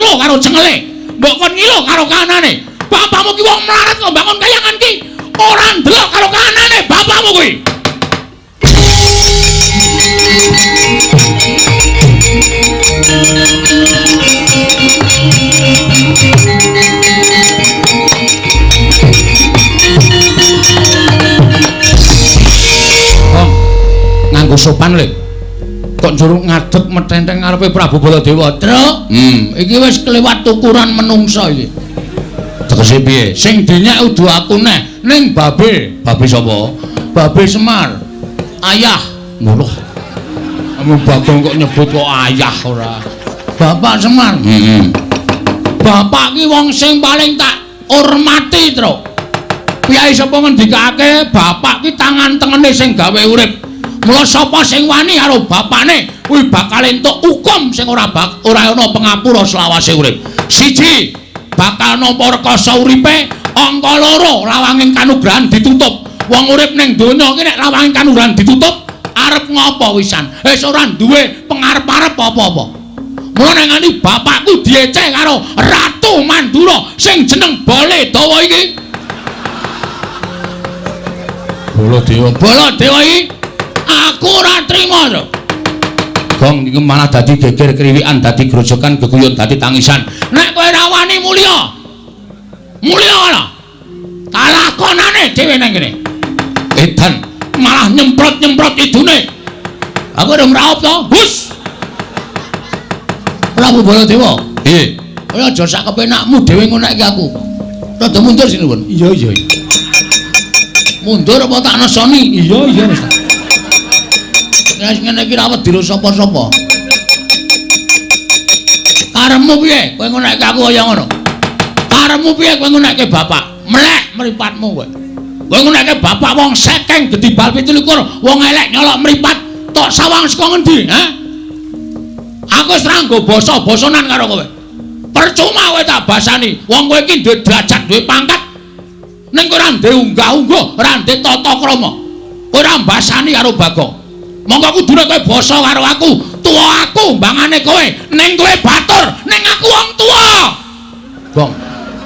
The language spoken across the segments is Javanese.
ngilo karo cengele. Mbok kon ngilo karo kanane. Bapakmu ki wong melarat kok bangun kayangan ki. Ora ndelok karo kanane bapakmu kuwi. Nganggo sopan le. Kok njuruk ngadeg metenteng ngarepe Prabu Baladewa, Truk? Iki wis kelewat ukuran menungsa iki. Tegese piye? Sing dinyek udu aku neh, ning babe. Babe sapa? Babe Semar. Ayah. Ngono. Kamu Bagong kok nyebut kok ayah ora. Bapak Semar. Bapak ki wong sing paling tak hormati, Truk. Piyai sapa ngendikake bapak ki tangan tengene sing gawe urip. Mula sapa sing wani karo bapakne kuwi bakal entuk hukum sing ora ana pangapura selawase urip. Siji, bakal nampa rekoso uripe, angka loro lawanging kanugrahan ditutup. Wong urip ning donya iki nek lawanging kanugrahan ditutup, arep ngopo wisan? Wis ora duwe pengarep-arep apa-apa. Mula nek ngani bapakku dieceh karo Ratu Mandura sing jeneng Baladewa iki. Baladewa iki aku ora trima, Tru. Gong iki malah dadi geger kriwikan, dadi grojokan, geguyut, dadi tangisan. Nek kowe ora wani mulya. Mulya ana. Kalakonane dhewe nang kene. Edan malah nyemprot-nyemprot idune. Aku ora ngraup to. Hus. Prabu Baladewa. Nggih. Kowe aja sak kepenakmu dhewe ngono iki aku. Rada mundur sini, Pun. Iya. Mundur apa tak nesoni? Iya, Mas. Wis ngene iki ra wedi sapa-sapa. Karepmu piye? Kowe ngonekke aku kaya ngono. Karepmu piye kowe ngonekke bapak? Melek mripatmu kowe. Kowe ngonekke bapak wong sekeng gedhi bal 17, wong elek nyolok mripat tok sawang saka ngendi, ha? Aku wis ra nggo basa-basanan karo kowe. Percuma kowe tak basani. Wong kowe iki duwe derajat, duwe pangkat. Ning kowe ora ndek unggah-ungguh, ora ndek tata krama. Kowe ora mbasani karo Bagong. Monggo kudune kowe basa karo aku, tuwa aku mbangane kowe, ning kowe batur, ning aku wong tuwa. Gong,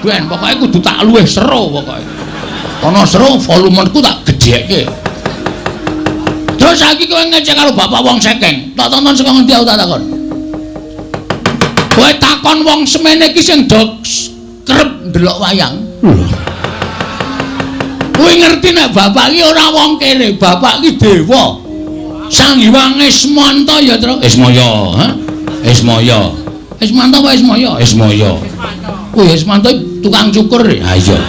ben pokoke kudu tak luwih seru pokoke. Ana seru volumeku tak gedhekke. Terus saiki kowe ngecek karo bapak wong sekeng. Tak tonton saka ngendi aku tak takon. Kowe takon wong semene iki sing do kerep ndelok wayang. Kowe ngerti nek bapak iki ora wong kene, bapak iki dewa. Sang Hyang Ismanta ya, Tru. Ismaya, ha? Ismaya. Ismanta apa Ismaya? Ismaya. Oh, Ismanta tukang cukur. Ha iya.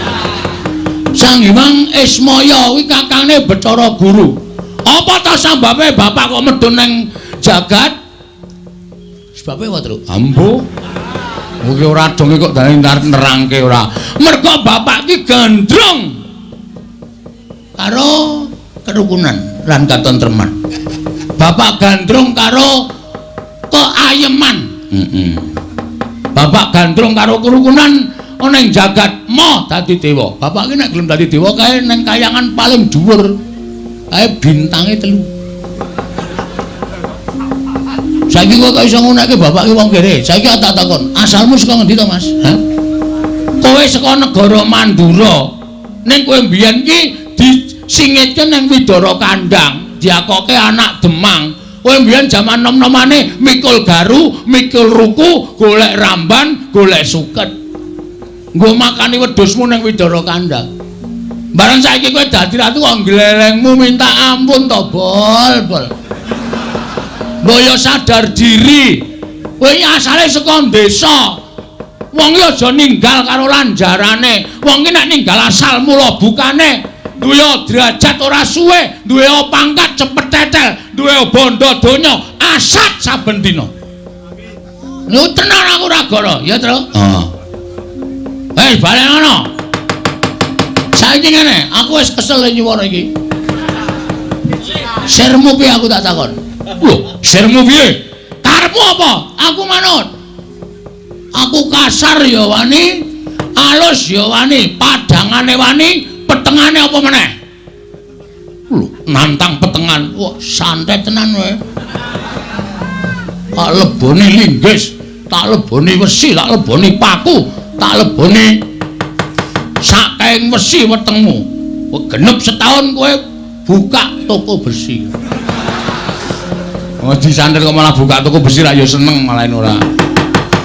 Sang Hyang Ismaya kuwi kakange Bathara Guru. Apa ta sambabe bapak kok medun ning jagat? Sebabe apa, Tru? Ambo. Mugi ora donge kok dane nerangke ora. Mergo bapak ki gandrung karo kerukunan lan katentreman. Bapak gandrung karo keayeman. Bapak gandrung karo kerukunan ana ing jagat mo dadi dewa. Bapak ki nek gelem dadi dewa kae ning kayangan paling dhuwur. Kae bintange 3. Saiki kok iso ngonekke bapak ki wong kere. Saiki tak takon, asalmu saka ngendi to, Mas? Hah? Kowe saka negara Mandura. Ning kowe mbiyen ki disingitke ning Widara Kandang. Diakoke anak Demang. Kowe mbiyen jaman nom-nomane mikul garu, mikul ruku, golek ramban, golek suket. Nggo makani wedhusmu ning Widara Kandang. Bareng saiki kowe dadi ratu kok glelengmu minta ampun to, Bol. Mbaya sadar diri. Kowe iki asale saka desa. Wong iki aja ninggal karo lanjarane. Wong iki nek ninggal asal mula bukane duwe derajat ora suwe, duwe pangkat cepet tetel, duwe bondo donya asat saben dina. Lho tenan aku ora gara, ya, Tru? Heeh. Bali ngono. Saiki ngene, aku wis kesel nyuwara iki. Sirmu piye aku tak takon? Lho, sirmu piye? Karepmu apa? Aku manut. Aku kasar ya wani, alus ya wani, padangane wani, petengane apa meneh? Lho, nantang petengan. Wah, santai tenan kowe. Kok lebone linggis, tak leboni wesi, tak leboni paku, tak leboni saking wesi wetengmu. Genep setahun kowe buka toko besi. Oh disandet kok malah buka toko besi ra ya seneng malah ora.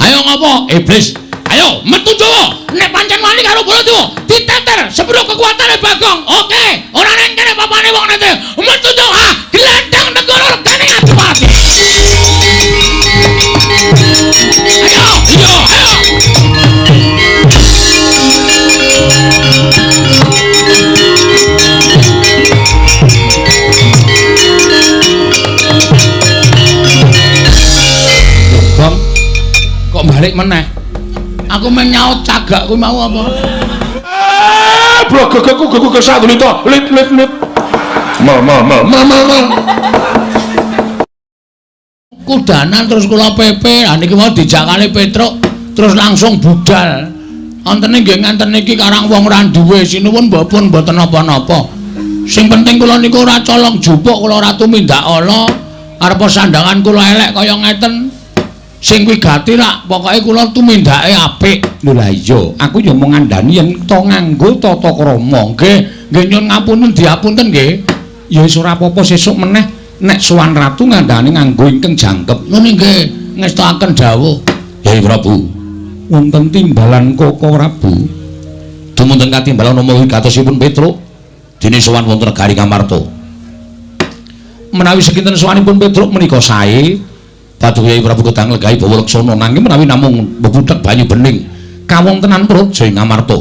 Ayo ngopo iblis? Ayo metu Jawa. Nek pancen wani karo Baladewa, diteter sepuro kekuatane Bagong. Oke, ora ning kene papane wong nete. Metu Jawa, glendang negara regane Adipati. Ayo, ayo. Bang, kok balik meneh? Aku menyaut cagak kuwi mau apa? Blogegku geku satu lit. Mal. Kudanan terus kula pepe, niki mau dijakane Petruk terus langsung budal. Wonten nggih ngenten niki karang wong ora duwe sinuwun mboten napa-napa. Sing penting kula niku ora colong jupuk, kula ora tumindak ala. Arep sandangan kula elek kaya ngeten. Sing kuwi gati rak, pokoke kula tumindake apik. Lho la iya, aku ya mung ngandani yen to nganggo tata krama. Nggih nyuwun ngapunten diapunten nggih. Ya wis ora apa-apa sesuk meneh nek sowan ratu ngandani nganggo ingkang jangkep. Ngono nggih, ngestakaken dawuh. Yai Prabu, wonten timbalan Koko Prabu. Dumunten katimbalan nama wigatosipun Petruk dene sowan wonten negari Ngamarta. Menawi sekinten sowanipun Petruk menika sae Dados Yai Prabu Gedang Legahi Bawa Leksana nanging menawi namung bebudhek banyu bening kawontenan Praja Ngamarta.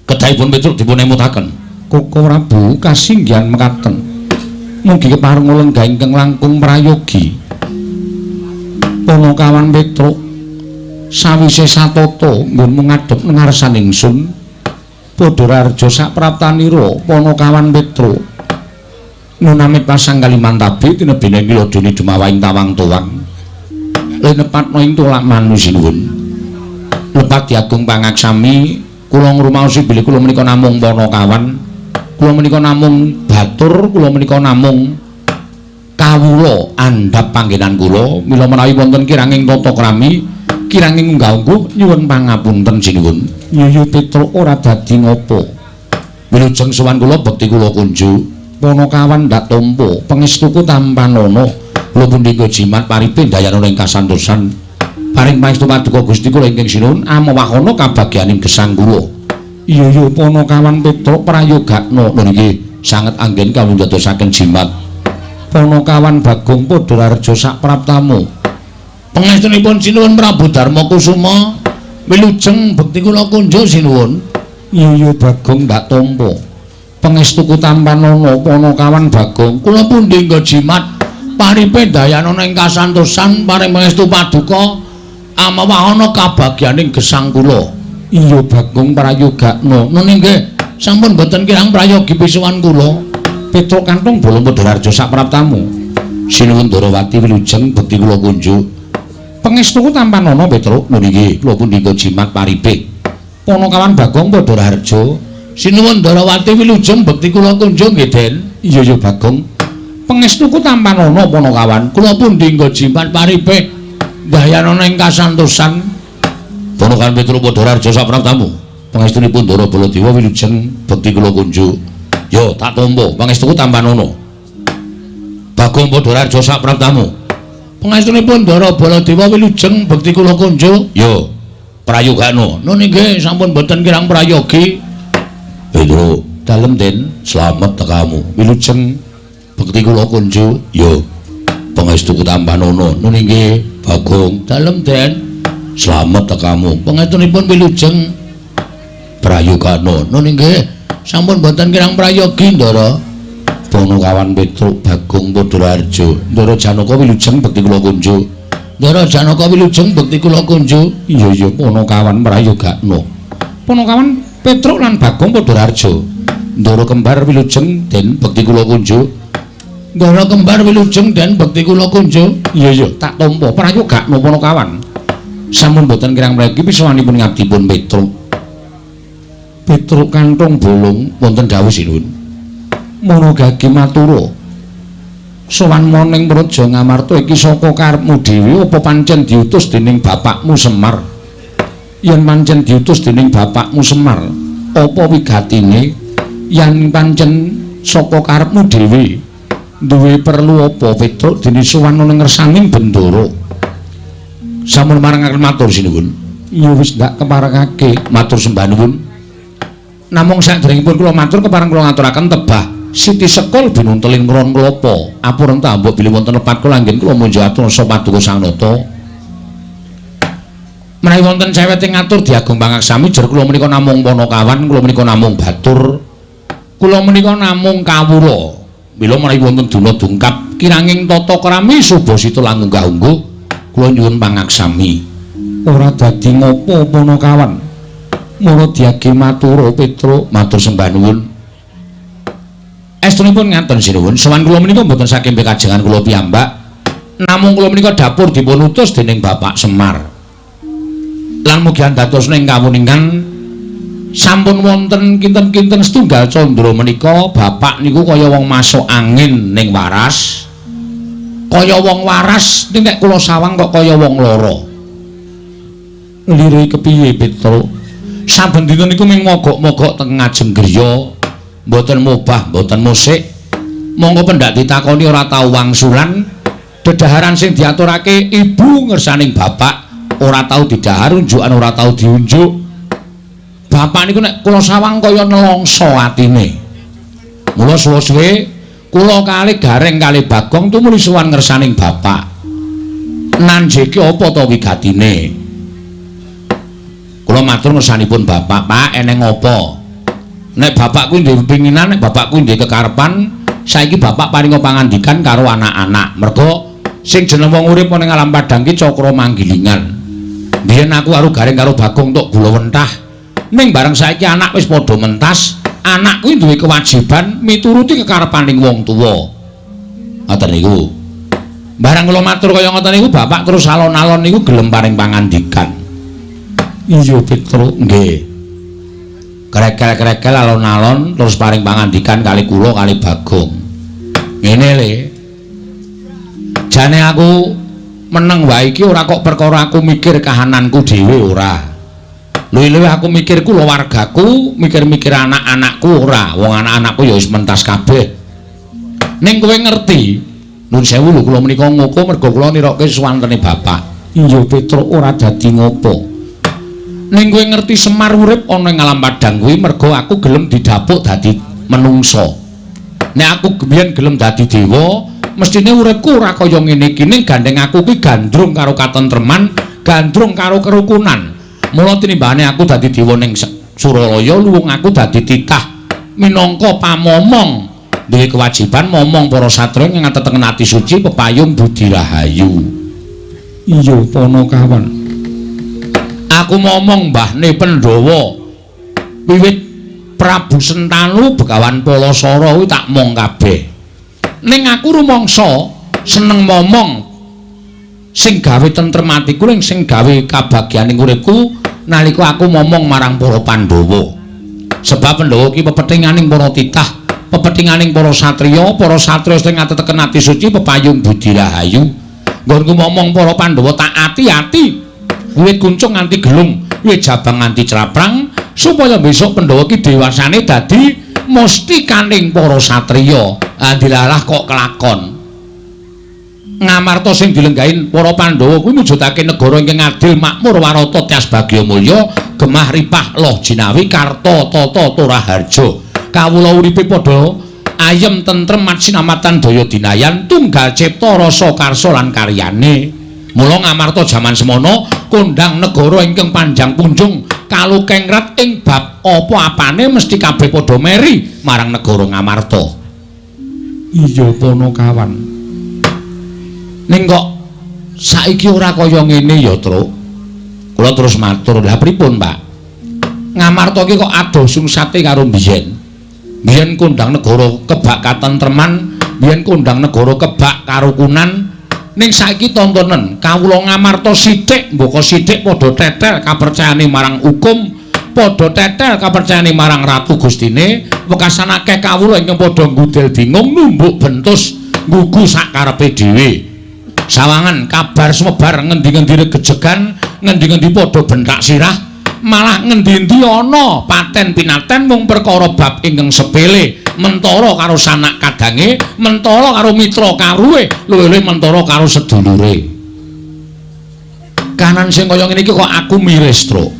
Kedahipun Petruk dipun emutaken. Koko Prabu kasinggihan mekaten. Mugi kepareng lenggah ingkang langkung prayogi. Panakawan Petruk sawise satata nggon ngadhep ngarsan ingsun. Padha rarja sak praptanira Panakawan Petruk. Nunamit pasang Kalimantabi tinebene kula dene dumawaing tawang tuwang. Lenepatno ing tulak manu sinuwun. Lepat diagung pangaksami kula ngrumaosi bilih kula menika namung Panakawan. Kula menika namung batur, kula menika namung kawula andhap panggenan kula. Mila menawi wonten kiranging tata krami, kiranging unggah-ungguh nyuwun pangapunten sinuwun. Yuyu Petruk ora dadi ngopo. Wilujeng sowan kula bekti kula kunjuk. Panakawan ndak tampa pangestuku tampanana kula pundhika jimat paripe dayana ing kasantosan paring pangestu paduka Gusti kula ingkang sinuwun amawahana kabagyaning gesang kula. Iya Panakawan Petruk prayogakna niki sanget anggen kawula dadosaken jimat. Panakawan Bagong padha rarja sak praptamu. Pangestunipun sinuwun Prabu Darma Kusuma wilujeng bekti kula kunjuk sinuwun. Iya Bagong ndak tampa pangestuku tampanana Panakawan Bagong kula pundhika jimat paripe dayana ing kasantosan paring pangestu paduka amawahana kabagyaning gesang kula. Iya Bagong prayogakna nuni nggih sampun boten kirang prayogi pisuwan kula. Petruk kanthong bolong padha rarja sak praptamu. Sinuwun Darawati wilujeng bekti kula kunjuk. Pangestuku tampanana Petruk nuni nggih kula pundhika jimat paripe Panakawan Bagong padha rarja. Sinuwun Darawati wilujeng bekti kula kunjung nggih Den. Iya Bagong. Pangestuku tampanana Panakawan, kula pundhika jimat paripe dayana ing kasantosan. Panakawan Petruk padha rarja sak praptamu. Pangestunipun Ndara Baladewa wilujeng bekti kula kunjuk. Yo tak tampa pangestuku tampanana. Bagong padha rarja sak praptamu. Pangestunipun Ndara Baladewa wilujeng bekti kula kunjuk. Yo prayogakna. Nun nggih sampun boten kirang prayogi. Petruk, dalem Den, slamet tekamu. Wilujeng bekti kula kunjuk. Yo, pangestuku tampanana. Nun nggih, Bagong, dalem Den, slamet tekamu. Pangestunipun wilujeng prayogakna. Nun nggih, sampun boten kirang prayogi, Ndara. Panakawan Petruk, Bagong padha rarja. Ndara Janaka wilujeng bekti kula kunjuk. Ndara Janaka wilujeng bekti kula kunjuk. Iya, Panakawan prayogakna. Panakawan Petruk lan Bagong padha rarja. Ndara Kembar wilujeng Den bekti kula kunjuk. Ndara Kembar wilujeng Den bekti kula kunjuk. Iya tak tampa prayogakna Panakawan. Sampun boten kirang mriki pisuwanipun ngabdipun Petruk. Petruk kanthong bolong wonten dawuh sinuwun. Mono gage matura. Sowan moning Praja Ngamarta iki saka karepmu dhewe apa pancen diutus dening bapakmu Semar? Yen pancen diutus dening bapakmu Semar, apa wigatine? Yen pancen saka karepmu dhewe, duwe perlu apa Petruk dene sowan ana ngersaning Bendara? Sampun marangaken matur sinuwun. Ya wis ndak keparengake, matur sembah nuwun. Namung sadèrèngipun kula matur kepareng kula ngaturaken tebah Siti Sekol binunteling ngron klapa. Apureng ta mbok bilih wonten lepat kula anggen kula munjuk atur sa paduka Sang Nata. Menawi wonten cewek ing ngatur diagung pangaksami jer kula menika namung Panakawan, kula menika namung batur. Kula menika namung kawula. Mila menawi wonten duna dungkap kiranging tata krami Subasita langunggah-ungguh kula nyuwun pangaksami. Ora dadi ngopo Panakawan. Mula diagi matur Petruk, matur sembah nuwun. Estunipun ngaten sinuwun, sowan kula menika mboten saking kajengan kula piyambak, namung kula menika dapur dipun utus dening Bapak Semar. Lan mugi andhatosna ing kawuningan sampun wonten kinten-kinten setunggal candra menika bapak niku kaya wong masuk angin ning waras. Kaya wong waras ning nek kula sawang kok kaya wong lara. Lire kepiye Petruk? Saben dina niku ming mogok-mogok teng ngajeng griya. Mboten mubah, mboten musik. Monggo pendak ditakoni ora tau wangsulan. Dedaharan sing diaturake ibu ngersaning bapak ora tau didhahar, unjukan ora tau diunjuk. Bapak niku nek kula sawang kaya nelongso atine. Mula suwe-suwe kula kalih Gareng kalih Bagong tumuli sowan ngersaning bapak. Nanjeke apa to wigatine? Kula matur ngersanipun bapak, Pak, eneng apa? Nek bapak kuwi ndek pinginan, nek bapak kuwi ndek kekarepan, saiki bapak paringa pangandikan karo anak-anak. Mergo sing jeneng wong urip ning alam padang ki cakra manggilingan. Biyen aku karo Gareng karo Bagong tok gula wentah. Ning bareng saiki anak wis padha mentas, anak kuwi duwe kewajiban mituruti kekarepaning wong tuwa. Ngoten niku. Bareng kula matur kaya ngoten niku bapak terus alon-alon niku gelem paring pangandikan. Iya Petruk, nggih. Krekel-krekel alon-alon terus paring pangandikan kali kula kali Bagong. Ngene le. Jane aku meneng wae iki ora kok perkara aku mikir kahananku dhewe ora. Luwih-luwih aku mikir kulawargaku, mikir-mikir anak-anakku ora. Wong anak-anakku ya wis mentas kabeh. Ning kowe ngerti, nuwun sewu lho kula menika ngoko mergo kula nirokke suwantene bapak. Iya Petruk ora dadi ngopo. Ning kowe ngerti Semar urip ana ing alam padang kuwi mergo aku gelem didapuk dadi menungsa. Nek aku biyen gelem dadi dewa, mestine uripku ora kaya ngene iki. Ning gandeng aku kuwi gandrung karo katentreman, gandrung karo kerukunan. Mula tinimbane aku dadi dewa ning Suralaya, luwung aku dadi titah minangka pamomong. Duwe kewajiban momong para satriya ing ngatetengen ati suci pepayung budi rahayu. Iya Panakawan. Aku ngomong mbahne Pandhawa wiwit Prabu Sentanu Begawan Palasara kuwi tak mong kabeh. Ning aku rumangsa seneng momong sing gawe tentrem atiku ning sing gawe kabagyaning uripku nalika aku momong marang para Pandhawa. Sebab Pandhawa ki pepethinganing para titah, pepethinganing para satriya sing ngateteken ati suci pepayung budi rahayu. Nggonku momong para Pandhawa tak ati-ati. Wiwit kuncung nganti gelung, wiwit jabang nganti craprang supaya besok Pandhawa ki dewasane dadi mustikaning para satriya. Dilalah kok kelakon. Ngamarta sing dilenggahin para Pandhawa kuwi mujudake negara ingkang adil, makmur, warata, tias bagya mulya, gemah ripah loh jinawi karta tata turaharja. Kawula uripe padha ayem tentrem matsinamatan daya dinayan tunggal cipta rasa karsa lan karyane. Mula Ngamarta jaman semono kondhang negara ingkang panjang punjung kalukengrat ing bab apa-apane mesti kabeh padha meri marang negara Ngamarta. Iya Panakawan. Ning kok saiki ora kaya ngene ya, Truk. Kula terus matur, "Lah pripun, Pak? Ngamarta iki kok adoh sungsate karo biyen. Biyen kondhang negara kebak katentreman, biyen kondhang negara kebak karukunan." Ning saiki tontonen kawula Ngamarta sithik mboko sithik padha tetel kapercayane marang hukum, padha tetel kapercayane marang ratu Gustine, wekasan akeh kawula ingkang padha nggudel bingung numbuk bentus nggugu sak karepe dhewe. Sawangan kabar sumebar ngendi-ngendi gejegan, ngendi-ngendi padha bentak sirah, malah ngendi-endi ana paten pinaten mung perkara bab ingkang sepele, mentara karo sanak kadange, mentara karo mitra karuwe, luwih-luwih mentara karo sedulure. Kanan sing kaya ngene iki kok aku miris, Truk.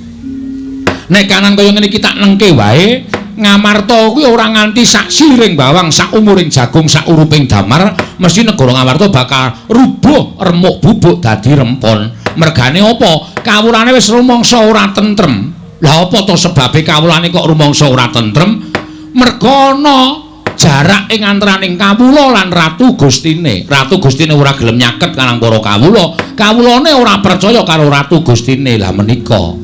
Nek kanan kaya ngene iki tak nengke wae, Ngamarta kuwi ora nganti sak siring bawang, sak umuring jagung, sak uruping damar, mesti negara Ngamarta bakal rubuh remuk bubuk dadi rempon. Mergane apa? Kawulane wis rumangsa ora tentrem. Lah apa to sebabe kawulane kok rumangsa ora tentrem? Merga ana jarak ing antaraning kawula lan Ratu Gustine. Ratu Gustine ora gelem nyaket karang para kawula. Kawulane ora percaya karo Ratu Gustine. Lah menika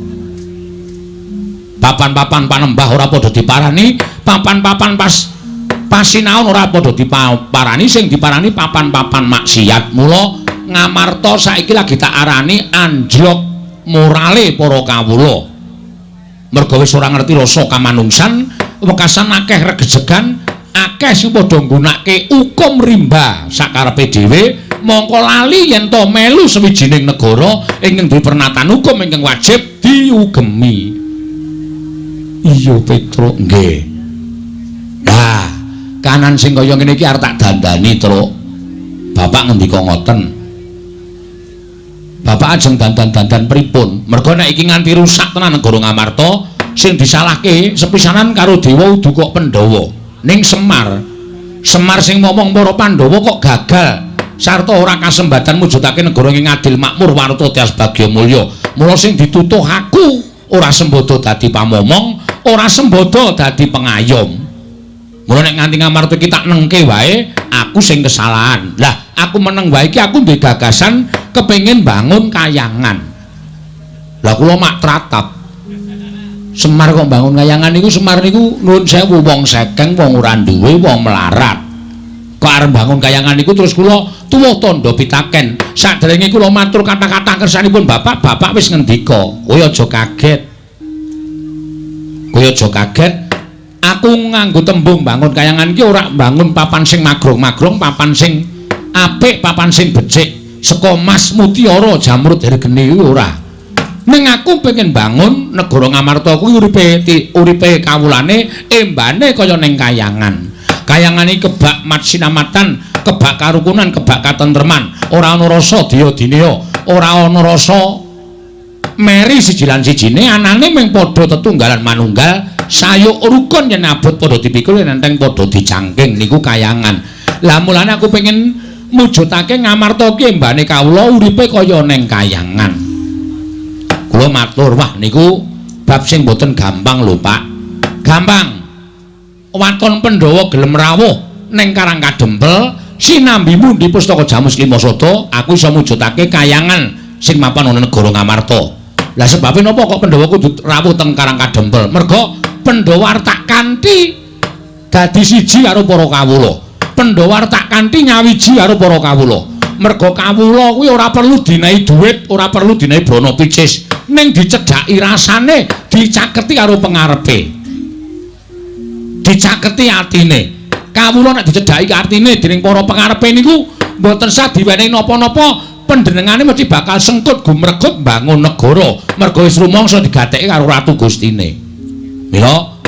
papan-papan panembah ora padha diparani, papan-papan pasinaon ora padha diparani, sing diparani papan-papan maksiat. Mula Ngamarta saiki lagi tak arani anjlok morale para kawula. Merga wis ora ngerti rasa kamanungsan, wekasan akeh regejegan, akeh sing padha nggunakake hukum rimba sakarepe dhewe, mongko lali yen to melu sawijining negara ingkang duwe pernatan hukum ingkang wajib diugemi. Iya Petro, nggih. Nah, kanan sing kaya ngene iki arep tak dandani, Truk. Bapak ngendika ngoten. Bapak ajeng dandan-dandan pripun? Merga nek iki nganti rusak tenan negara Ngamarta, sing disalahke sepisanan karo Dewa Uduka Pandhawa. Ning Semar. Semar sing ngomong para Pandhawa kok gagal. Sarta ora kasembatan mujudake negara ing adil makmur warta tias bagya mulya. Mula sing ditutuh aku ora sembodo dadi pamomong, ora sembodo dadi pengayom. Mula nek nganti Ngamarta iki tak nengke wae, aku sing kesalahan. Lah, aku meneng wae iki aku duwe gagasan kepengin bangun kayangan. Lah kula mak tratap. Semar kok bangun kayangan niku, Semar niku nuwun sewu wong sekeng, wong ora duwe, wong melarat. Kok arep bangun kayangan niku terus kula tuwuh tandha pitaken. Saderenge kula matur kata-kata kersanipun Bapak, Bapak wis ngendika, kowe aja kaget. Kowe aja kaget. Aku nganggo tembung bangun kayangan iki ora bangun papan sing magrong-magrong, papan sing apik, papan sing becik, saka emas mutiara jamrut hergene kuwi ora. Ning aku pengen bangun negara Ngamarta kuwi uripe kawulane embane kaya ning kayangan. Kayangan iki kebak matsinamatan, kebak karukunan, kebak katentreman, ora ana rasa daya-dinaya, ora ana rasa meri siji lan sijine, anane mung padha tetunggalan manunggal, sayuk rukun yen abot padha dipikul nenteng padha dicangking niku kayangan. Lah mulane aku pengen mujudake Ngamarta ki embane kawula uripe kaya ning kayangan. Kula matur, wah niku bab sing boten gampang lho, Pak. Gampang. Waton Pandhawa gelem rawuh ning Karang Kadempel, sinambimu di Pustaka Jamus Klimasada, aku iso mujudake kayangan sing mapan ana negara Ngamarta. Lah sebabe napa kok Pandhawa kudu rawuh teng Karang Kadempel? Merga Pandhawa tak kanthi dadi siji karo para kawula. Pandhawa tak kanthi nyawiji karo para kawula. Merga kawula kuwi ora perlu dinahi dhuwit, ora perlu dinahi brana picis, ning dicedhaki rasane, dicaketi karo pengarepe. Dicaketi atine. Kawula nek dicedhaki artine dening para pengarepe niku mboten sah diwenehi napa-napa, panjenengane mesti bakal sengkut gumregut bangun negara. Merga wis rumangsa digatheki karo Ratu Gustine. Mila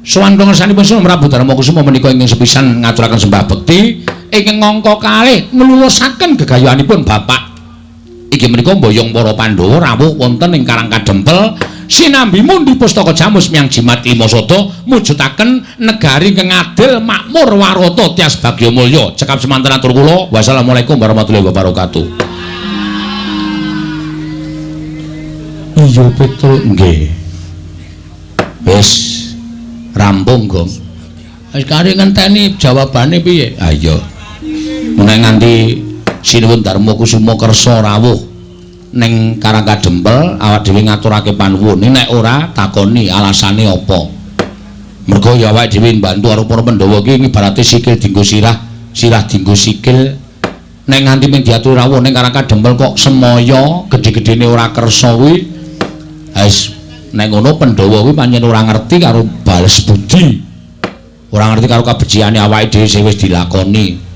sowan pangersanipun Sunan Prabu Darma Kusuma menika ingkang sepisan ngaturaken sembah bekti ingkang ngangka kalih nglulusaken gegayohanipun Bapak. Iki menika mboyong para Pandhawa rawuh wonten ing Karang Kadempel, sinambi mundi Pustaka Jamus Miang Jimat Klimasada mujudaken negari ingkang adil makmur warata tias bagya mulya. Cekap semanten atur kula. Wassalamualaikum warahmatullahi wabarakatuh. Iya betul nggih. Wis rampung, Gong. Wis kare ngenteni jawabane piye? Ha iya. Menawi nganti Sinuwun Darma Kusuma kersa rawuh ning Karang Kadempel, awak dhewe ngaturake panuwun. Nek ora takoni alasane apa. Merga ya awake dhewe mbantu karo para Pandhawa iki ibarate sikil dienggo sirah, sirah dienggo sikil. Nek nganti mung diatur rawuh ning Karang Kadempel kok semaya gedhe-gedhene ora kersa kuwi. Wis nek ngono Pandhawa kuwi pancen ora ngerti karo bales budi. Ora ngerti karo kabeciane awake dhewe sing wis dilakoni.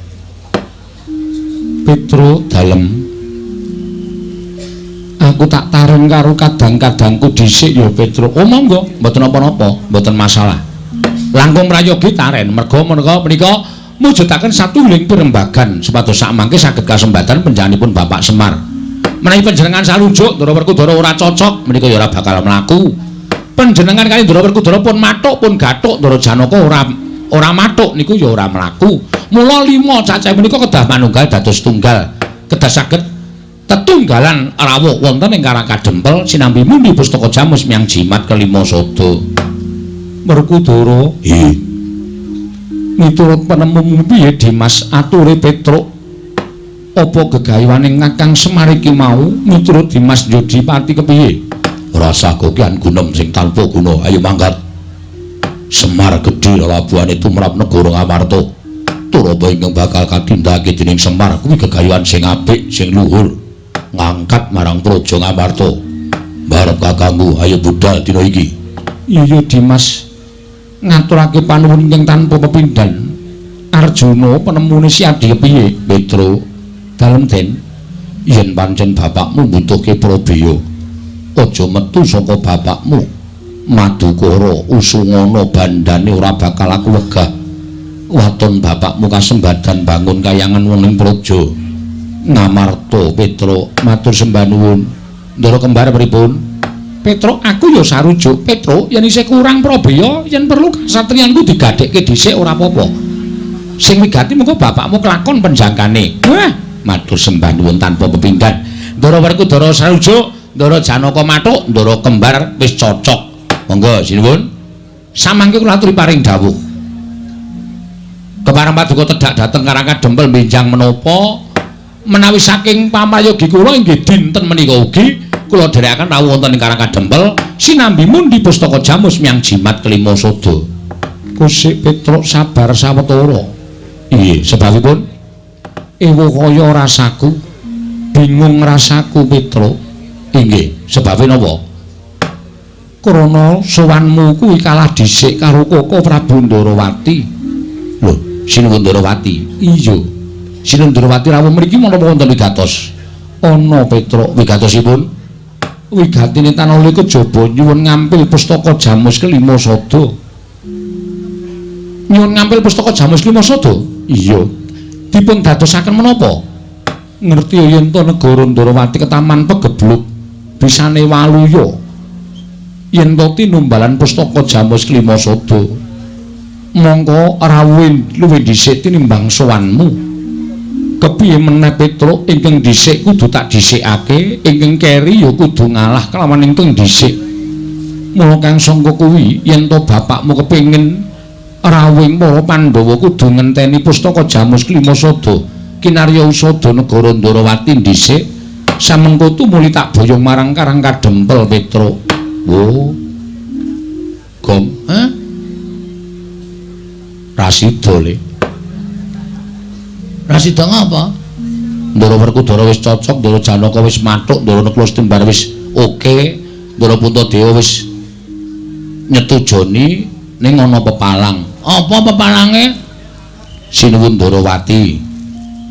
Petro dalem. Aku tak tarung karo kadang-kadangku dhisik ya Petro. Oh monggo, mboten napa-napa, mboten masalah. Langkung prayogi taren merga menika mujudaken satunggiling pirembagan supados sakmangke saged kasembadan panjenenganipun Bapak Semar. Menawi panjenengan salujuk Ndara Werkudara ora cocok menika ya ora bakal mlaku. Panjenengan kali Ndara Werkudara pun mathuk pun gathuk Ndara Janaka ora mathuk niku ya ora mlaku. Mula 5 cacah menika kedah manunggal dados tunggal. Kedah saged tetunggalan rawuh wonten ing Karangkadempel sinambi mundi pustaka Jamus Myang Jimat kelima sada. Werkudara, miturut penemumu piye Dimas ature Petruk? Apa gegayuhaning Kakang Semar iki mau miturut Dimas Yodipati kepiye? Rasa kokian gunem sing tanpa guna, ayo mangkat. Semar gedhe labuhane tumrap negara Ngamarta. Turaba ingkang bakal katindakake dening Semar kuwi gegayuhan sing apik, sing luhur. Ngangkat marang praja Ngamarta. Barep kakangku, ayo budal dina iki. Iya Dimas. Ngaturake panuwun ingkang tanpa pepindhan. Arjuna penemune siadi piye? Petro, dalem den. Yen pancen bapakmu mbutuhke Prabeya, aja metu saka bapakmu. Madukara Usungana bandane ora bakal aku wegah. Waton bapakmu kasembadan bangun kayangan wening praja Ngamarta. Petro, matur sembah nuwun. Ndara kembar pripun? Petro, aku ya sarujuk. Petro, yen isih kurang Prabeya, yen perlu kasatriyanku digadhekke dhisik ora apa-apa. Sing wigati mengko bapakmu kelakon penjangkane. Wah, matur sembah nuwun tanpa pepindhan. Ndara Werkudara sarujuk, Ndara Janaka mathuk, Ndara kembar wis cocok. Monggo sinuwun. Samangke kula aturi paring dawuh. Kepareng paduka tedhak dhateng Karangkadempel benjang menapa menawi saking pamayogi kula inggih dinten menika ugi kula dherekaken rawuh wonten ing Karangkadempel sinambi mundi pustaka Jamus Myang Jimat kelima sada. Kusik Petruk sabar sawetara. Iye, sebabipun ewo kaya rasaku, bingung rasaku Petruk. Inggih, sebabe napa? Krana sowanmu kuwi kalah dhisik karo Koko Prabu Ndarawati. Lho, Sinuwun Ndarawati. Iya. Sinuwun Ndarawati rawuh mriki menapa wonten wigatos? Ana Petruk, wigatosipun wigatine tanole kejaba nyuwun ngampil pustaka Jamus kelima sada. Nyuwun ngampil pustaka Jamus kelima sada? Iya. Dipun dadosaken menapa? Ngerti yen to negara Ndarawati ketaman pegebluk bisane waluya. Yen to tinumbalan pustaka Jamus kelima sada. Mongko rawuh luwih dhisik tinimbang sowanmu. Kepiye meneh Petruk ingkang dhisik kudu tak dhisikake, ingkang keri ya kudu ngalah kelawan ingkang dhisik. Mula kang sangka kuwi yen to bapakmu kepengin rawuhing para Pandhawa kudu ngenteni pustaka Jamus kelima sada kinarya usada negara Ndarawati dhisik. Samengko tumuli tak boyong marang Karangkadempel Petruk. Oh. Gom, Rasida le. Rasida ngapa? Ndara Werkudara wis cocok, Ndara Janaka wis mathuk, Ndara Neklastimbar wis oke, Ndara Puntadewa wis nyetujoni ning ana pepalang. Apa pepalange? Sinuwun Ndarawati.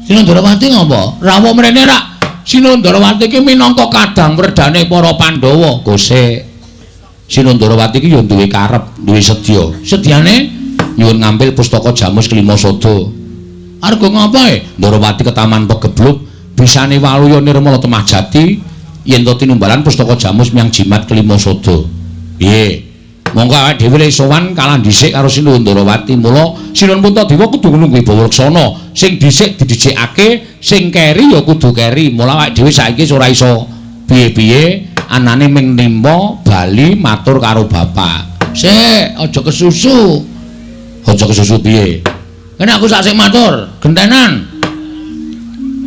Sinuwun Ndarawati ngapa? Rawuh mrene rak. Sinuwun Ndarawati iki minangka kadang wredane para Pandhawa. Gosek. Sinuwun Ndarawati iki ya duwe karep, duwe sedya. Sedyane nyuwun ngampil pustaka Jamus kelima sada. Arga ngapa e? Ndarawati ketaman pegebluk bisane waluya nirmala temah jati yen to tinumbalan pustaka Jamus Myang Jimat kelima sada. Piye? Monggo awake dhewe le sowan kalah dhisik karo Sinuwun Ndarawati. Mula Sinuwun Puntadewa kudu nunggu Bawaksana. Sing dhisik didhisikake, sing keri ya kudu keri. Mula awake dhewe saiki ora iso piye-piye anane ming nimba bali matur karo bapak. Sik, aja kesusu. Aja kesusu piye? Kene aku sak sing matur, gentenan.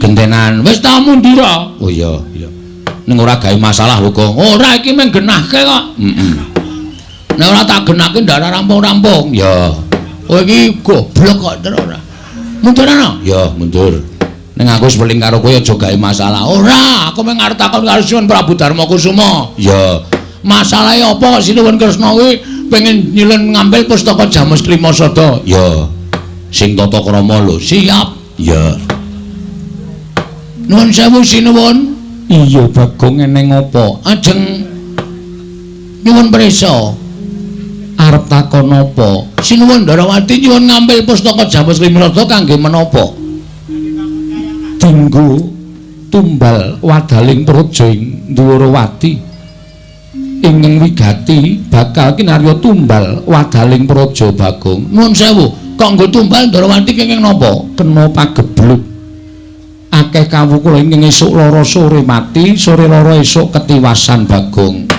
Gentenan. Wis ta mundira? Oh iya, iya. Ning ora gawe masalah lho, Kang. Ora iki mung genahke kok. Nek ora tak genahke ndak rampung-rampung. Ya. Oh iki goblok kok ora. Mundur ana? Ya, mundur. Ning aku wis weling karo kowe aja gawe masalah. Ora, aku mung arep takon karo Sinuwun Prabu Darmakusuma. Ya. Masalahe apa Sinuwun Kresna kuwi pengen nyilun ngambil pustaka Jamus kelima sada? Ya. Sing tata krama lho. Siap. Ya. Nuwun sewu sinuwun. Iya Bagong eneng apa? Ajeng nyuwun prisa. Arep takon apa? Sinuwun Ndarawati nyuwun ngambil pustaka Jamus Limrata kangge menapa? Dinggo tumbal wadaling praja ing Ndwarawati. Ingkang wigati bakal kinarya tumbal wadaling praja Bagong. Nuwun sewu, kanggo tumbal Ndarawati kenging napa? Kena pagebluk. Akeh kawula ingkang esuk lara sore mati, sore lara esuk ketiwasan Bagong.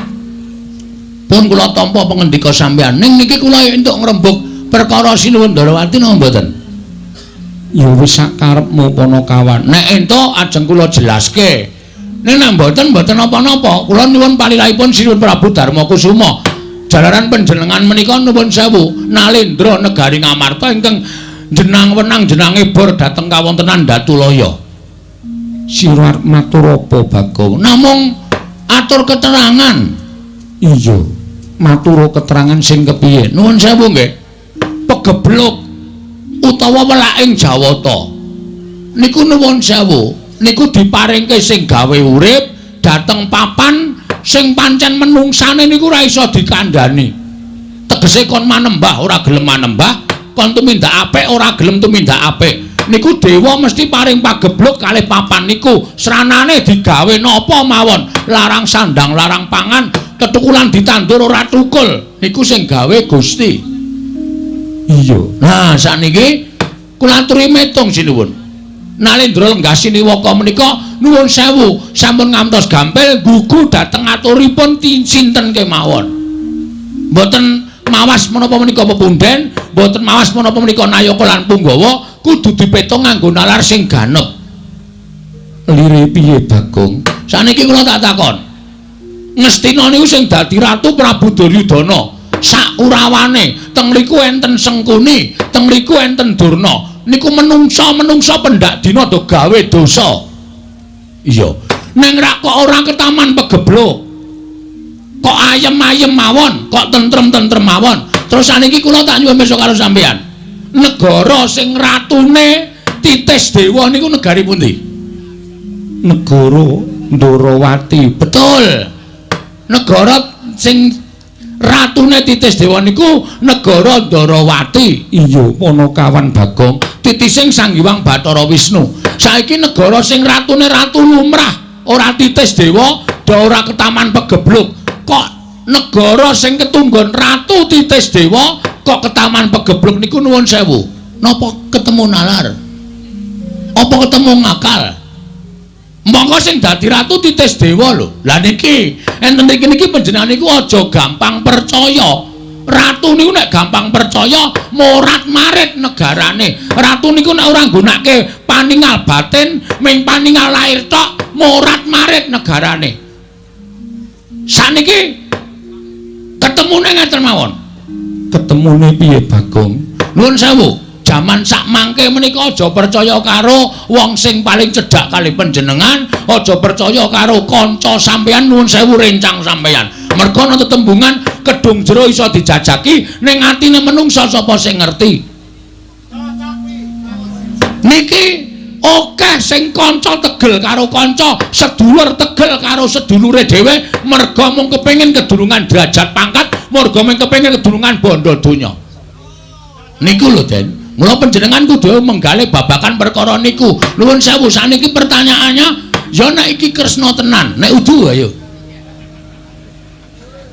Pun kula tampa pangendika sampeyan. Ning niki kula entuk ngrembug perkara Sinuwun Ndarawati napa mboten? Ya wis sakarepmu Panakawan. Nek entuk ajeng kula jelaske. Ning nek mboten napa-napa, kula nyuwun palilahipun Sinuwun Prabu Darmakusuma. Jalaran panjenengan menika nuwun sewu, Nalendra negari Ngamarta ingkang jenang wenang jenange bor dhateng kawontenan Datulaya. Sira arep matur apa Bagong? Namung atur keterangan. Iya, matur keterangan sing kepiye? Nuwun sewu nggih. Pegebluk utawa welaking Jawata. Niku nuwun sewu, niku diparingke sing gawe urip dhateng papan sing pancen menungsane niku ora iso dikandhani. Tegese kon manembah ora gelem manembah, kon tumindak apik ora gelem tumindak apik. Niku dewa mesti paring pagebluk kalih papan niku. Sranane digawe napa mawon, larang sandang, larang pangan, ketukulan ditandur ora tukul. Niku sing gawe Gusti. Iya. Nah, sakniki kula aturi metung sinuwun. Nalendra Lenggah Siniwaka menika nuwun sewu, sampun ngantos gampil gugu dhateng aturipun sinten kemawon. Mboten mawas menapa menika pepunden, mboten mawas menapa menika Nayaka lan Punggawa, kudu dipetung nganggo nalar sing ganep. Lire piye Bagong? Saniki kula tak takon. Ngastina niku sing dadi Ratu Prabu Duryudana. Sak urawane, teng mriku enten Sengkuni, teng mriku enten Durna. Niku menungsa pendak dina do gawe dosa. Iya. Ning rak kok ora ketaman pegebluk. Kok ayem-ayem mawon, kok tentrem-tentrem mawon. Terus saniki kula tak nyuwun besok karo sampeyan. Negara sing ratune Titis Dewa niku negari pundi? Negara Ndwarawati. Betul. Negara sing ratune Titis Dewa niku negara Ndwarawati. Iya, Panakawan Bagong. Titising Sang Hyang Bathara Wisnu. Saiki negara sing ratune Ratu Lumrah, ora Titis Dewa, ora ketaman pegebluk. Kok negara sing ketunggon Ratu Titis Dewa kok ketaman pegebluk niku nuwun sewu. Napa ketemu nalar? Apa ketemu ngakal? Monggo sing dadi Ratu Titis Dewa lho. Lah niki, enten niki panjenengan niku aja gampang percaya. Ratu niku nek gampang percaya morat-marit negarane. Ratu niku nek ora nggunakake paningal batin, ming paningal lair tok, morat-marit negarane. Saniki ketemune ngeten mawon. Ketemune piye Bagong? Nuwun sewu, jaman sak mangke menika aja percaya karo wong sing paling cedhak kali panjenengan, aja percaya karo kanca sampeyan. Nuwun sewu rencang sampeyan. Merga ana tetembungan kedung jero iso dijajaki, ning atine menungsa sapa sing ngerti. Niki akeh sing kanca tegel karo kanca, sedulur tegel karo sedulure dhewe, merga mung kepengin kedurungan derajat pangkat, merga mung kepengin kedurungan bondo donya. Niku lho, Den. Mula panjenengan kudu menggalih babakan perkara niku. Nuwun sewu, saniki pertanyaannya, ya nek iki Kresna tenan, nek udu ayo.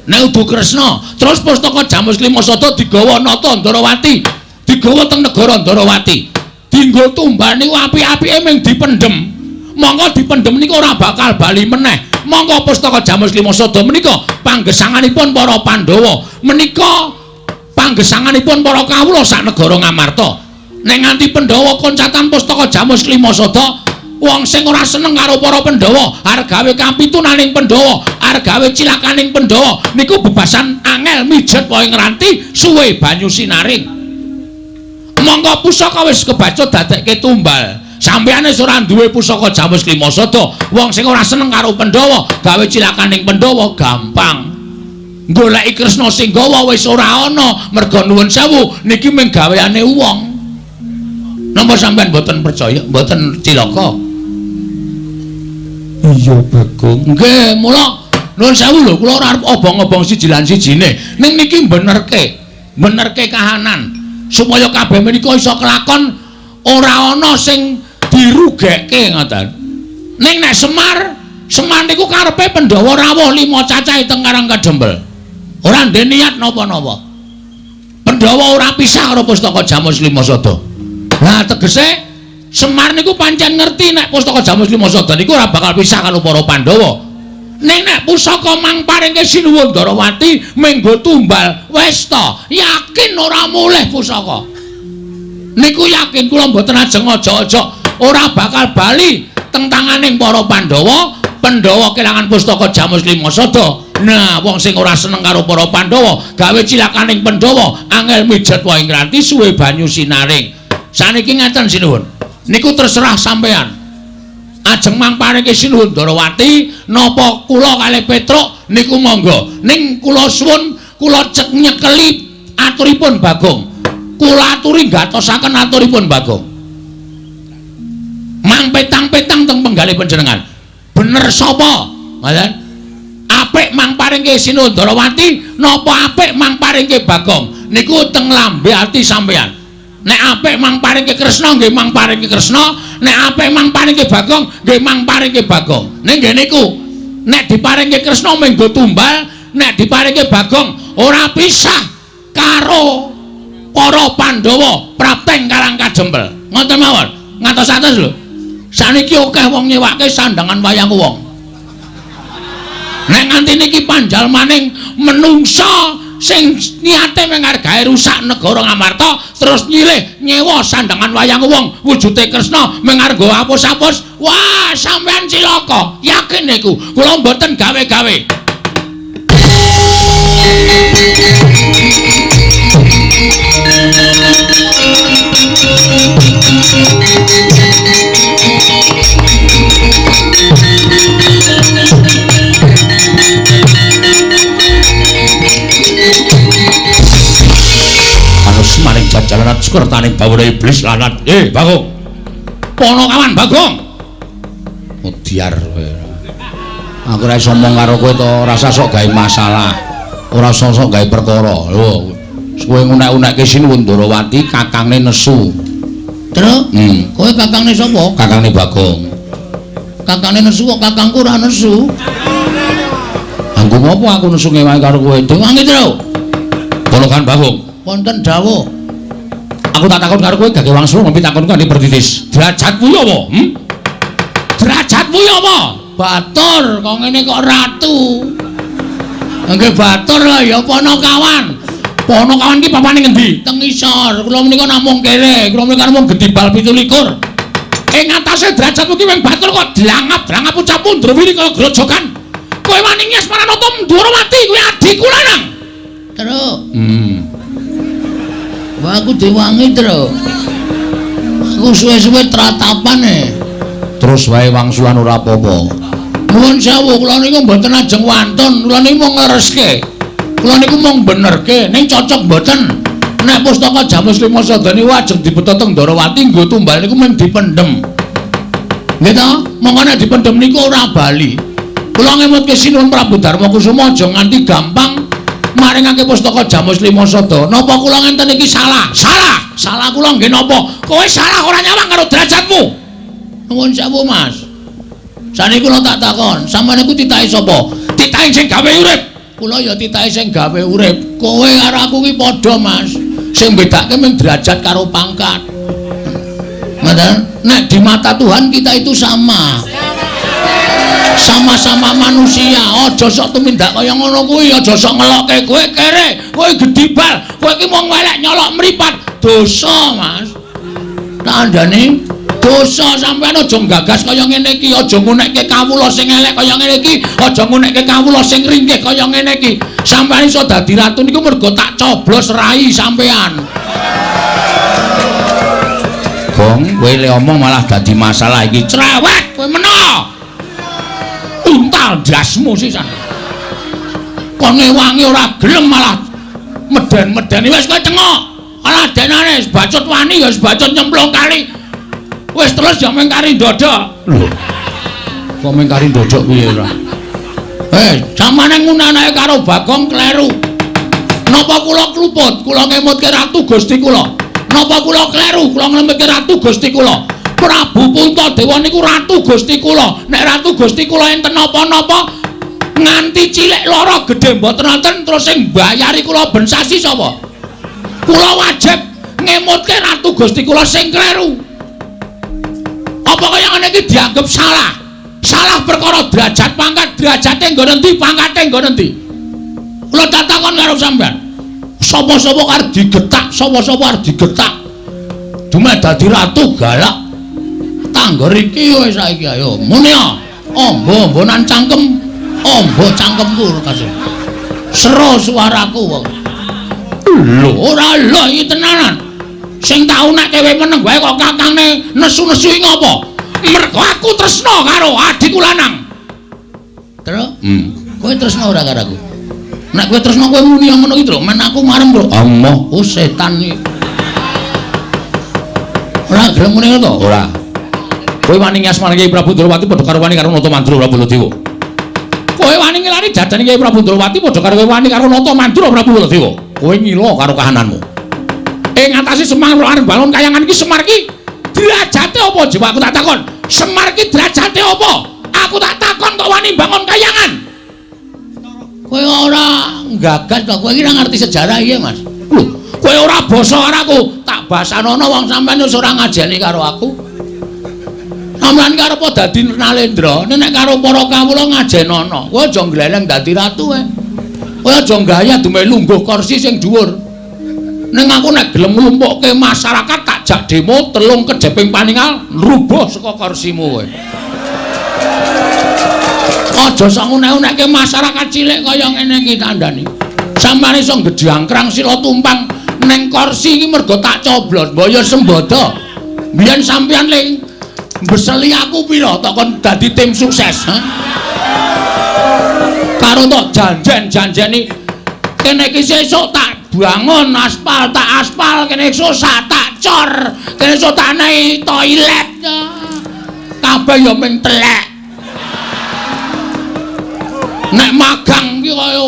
Nek udu Kresna, terus pustaka Jamus Klimasada digawa nata Ndarawati, digawa teng negara Ndarawati. Dinggo tumbal niku apik-apike mung dipendhem. Monggo dipendhem niku ora bakal bali meneh. Monggo pustaka Jamus Klimasada menika panggesanganipun para Pandhawa. Menika panggesanganipun para kawula sak negara Ngamarta. Nek nganti Pandhawa koncatan pustaka Jamus Klimasada, wong sing ora seneng karo para Pandhawa, arep gawe kampitunaning Pandhawa, arep gawe cilakaning Pandhawa, niku bebasan angel mijet wae ngranti suwe banyu sinaring. Monggo pusaka wis kebaca dadekke tumbal. Sampeyan wis ora duwe pusaka Jamus Klimasada, wong sing ora seneng karo Pandhawa, gawe cilakaning Pandhawa gampang. Goleki Kresna sing gawa wis ora ana, merga nuwun sewu niki mung gaweane wong. Napa sampean mboten percaya, mboten cilaka? Iya Bagong. Nggih, mula nuwun sewu lho, kula ora arep obong-obong siji lan sijine. Ning niki benerke kahanan supaya kabeh menika iso kelakon ora ana sing dirugekke ngoten. Ning nek Semar niku karepe Pandhawa rawuh 5 cacahe teng Karang Kadempel. Ora ndek niat napa-napa. Pandhawa ora pisah karo Pustaka Jamus Limasada. Lah tegese Semar niku pancen ngerti nek Pustaka Jamus Limasada niku ora bakal pisah karo para Pandhawa. Ning nek pusaka mangparingke Sinuwun Darawati menggo tumbal wis ta, yakin ora mulih pusaka. Niku yakin kula mboten ajeng aja-aja ora bakal bali teng tanganing para Pandhawa. Pandhawa kelangan Pustaka Jamus Limasada. Nah, wong sing ora seneng karo para Pandhawa, gawe cilakaning Pandhawa, angel mijet wae ngranti suwe banyu sinaring. Saniki ngeten Sinuwun. Niku terserah sampean. Ajeng mangparingke Sinuwun Darawati napa kula kalih Petruk niku monggo. Ning kula suwun kula nyekeli aturipun Bagong. Kula aturi gatosaken aturipun Bagong. Mang petang-petang teng penggalih panjenengan. Bener sapa? Ngoten. Apik mangparingke Sinuwun Darawati napa apik mangparingke Bagong? Niku teng lambe ati sampean. Nek apik mangparingke Kresna nggih mangparingke Kresna, nek apik mangparingke Bagong nggih mangparingke Bagong. Ning nggih niku nek diparingke Kresna menggo tumbal, nek diparingke Bagong ora pisah karo para Pandhawa prapteng Karang Kadempel. Ngoten mawon. Ngantos-antos lho. Saniki akeh wong nyewake sandangan wayang wong. Nek nganti niki panjalmaning menungsa sing niate menghargai rusak negara Ngamarta terus nyilih nyewa sandangan wayang wong wujude Kresna mengargo apus-apus, wah sampean cilaka. Yakin niku kula mboten gawe-gawe. Maring jajalanan skurtaning bawura iblis lanat. Bagong. Ponokawan Bagong. Mudiar kowe. Aku ora iso omong karo kowe to, rasa sok gawe masalah. Ora sok gawe perkara. Lho, kowe ngunek-unekke Sinuwun Darawati kakangne nesu. Terus? Kowe kakangne sapa? Kakangne Bagong. Kakangne nesu kok kakangku ora nesu. Anggo ngopo aku nesu ngewangi karo kowe? Dewangi to. Ponokan Bagong. Wonten dawuh. Aku tak takon karo kowe gage wangsul ngopi takonku ning Pertitis. Derajatmu ya apa? Derajatmu ya apa? Batur, kok ngene kok ratu. Nggih batur lah ya Ponokawan. Ponokawan ki papane ngendi? Teng isor. Kula menika namung kere. Kula menika namung Gedibal 17. Ing atase derajatmu ki wing batur kok dilangap-langap ucap Mundrawiri kaya grojokan. Kowe wani nyes Maranata Darawati kuwi adikku lanang. Terus. Wah aku diwangi terus. Aku suwe-suwe tratapane. Terus wae wangsulan ora apa-apa. Nuwun sewu kula niku mboten ajeng wantun, kula niku mung ngreske. Kula niku mung benerke, ning cocok mboten. Nek Pustaka Jamus Limasada niku ajeng dibeta teng Darawati nggo tumbal niku mung dipendhem. Nggih ta? Monggo nek dipendhem niku ora bali. Kula ngemutke Sinuwun Prabu Darmakusuma aja nganti gampang maringake Pustaka Jamus Limasada. Napa kula ngenten iki salah? Salah. Salah kula nggih napa? Kowe salah ora nyawang karo derajatmu. Nuwun sewu, Mas. Saniki kula tak takon, sampeyan iku titahe sapa? Titahe sing gawe urip. Kula ya titahe sing gawe urip. Kowe karo aku ki padha, Mas. Sing bedake mung derajat karo pangkat. Ngoten. Nek di mata Tuhan kita itu sama. Sama-sama manusia, aja sok tumindak kaya ngono kuwi, aja sok ngelokke kowe kere, kowe Gedibal, kowe iki mung welek nyolok mripat, dosa, Mas. Tandane dosa sampean aja gagas kaya ngene iki, aja ngunekke kawula sing elek kaya ngene iki, aja ngunekke kawula sing ringkih kaya ngene iki. Sampeyan iso dadi ratu niku mergo tak coblos rai sampean. Gong, kowe le omong malah dadi masalah iki. Cerewet kowe meno. Untal dasmu sisan. Kon ngewangi ora gelem malah meden-medeni wis kowe cengok. Alah denane bacot wani ya bacot nyemplung kali. Wis terus ya mung kari ndodok. Lho. Kok mengkari ndojok piye ora? Samane ngunanae karo Bagong kleru. Napa kula kluput, kula ngemutke ratu Gusti kula. Napa kula kleru, kula ngemutke ratu Gusti kula. Prabu Puntadewa niku ratu Gusti kula. Nek ratu Gusti kula enten napa-napa nganti cilik lara gedhe mboten wonten terus sing mbayari kula ben sasi sapa? Kula wajib ngemutke ratu Gusti kula sing kleru. Apa kaya ngene iki dianggep salah? Salah perkara derajat pangkat, derajate nggon endi, pangkate nggon endi? Kula tak takon karo sampean. Sapa-sapa arep digetak, sapa-sapa arep digetak. Dumeh dadi ratu galak. Tangger iki wis saiki ayo. Muni ya. Ombo-ombonan cangkem. Ombo cangkemku kasih. Sero suaraku wong. Lho, ora lho iki tenanan. Sing tau nek kowe meneng wae kok kakangne nesu-nesu iki ngopo? Mergo aku tresna karo adikku lanang. Terus? Kowe tresna ora karo aku? Nek kowe tresna kowe muni ngono iki, Tru. Men aku marem, Tru. Amoh, oh setan iki. Ora gelem muni ngono to? Ora. Kowe wani ngasmane Kyai Prabu Ndrawati padha karo wani karo Nata Mandura Prabu Baladewa. Kowe wani ngelari jajane Kyai Prabu Ndrawati padha karo kowe wani karo Nata Mandura Prabu Baladewa. Kowe ngilo karo kahananmu. Ing ngatasi Semar lan bangun kayangan iki Semar iki derajate apa jiwa aku tak takon. Semar iki derajate apa? Aku tak takon kok wani bangun kayangan. Kowe ora gagas to, kowe iki ora ngerti sejarah iki, Mas. Lho, kowe ora basa karo aku, tak basanono wong sampean wis ora ngajeni karo aku. Sampeyan karepa dadi Nalendra, nek karo para kawula ngajenono. Kowe aja gleleng dadi ratu kowe. Kowe aja gaya dumeh lungguh kursi sing dhuwur. Ning aku nek gelem nglumpukke masyarakat tak jak demo telung kejeping paningal rubuh saka kursimu kowe. Aja sangunek-unekke masyarakat cilik kaya ngene iki tandani. Sampeyan iso gedhangkrang sila tumpang ning kursi iki mergo tak coblos, mbaya sembodo. Biyen sampeyan ling beseli aku pira tok kon dadi tim sukses, ha? Karo tok janjen-janjeni kene iki sesuk tak bangun aspal, tak aspal kene esuk tak cor, kene esuk tak nehi toilet. Kabeh ya ming telek. Nek magang iki kaya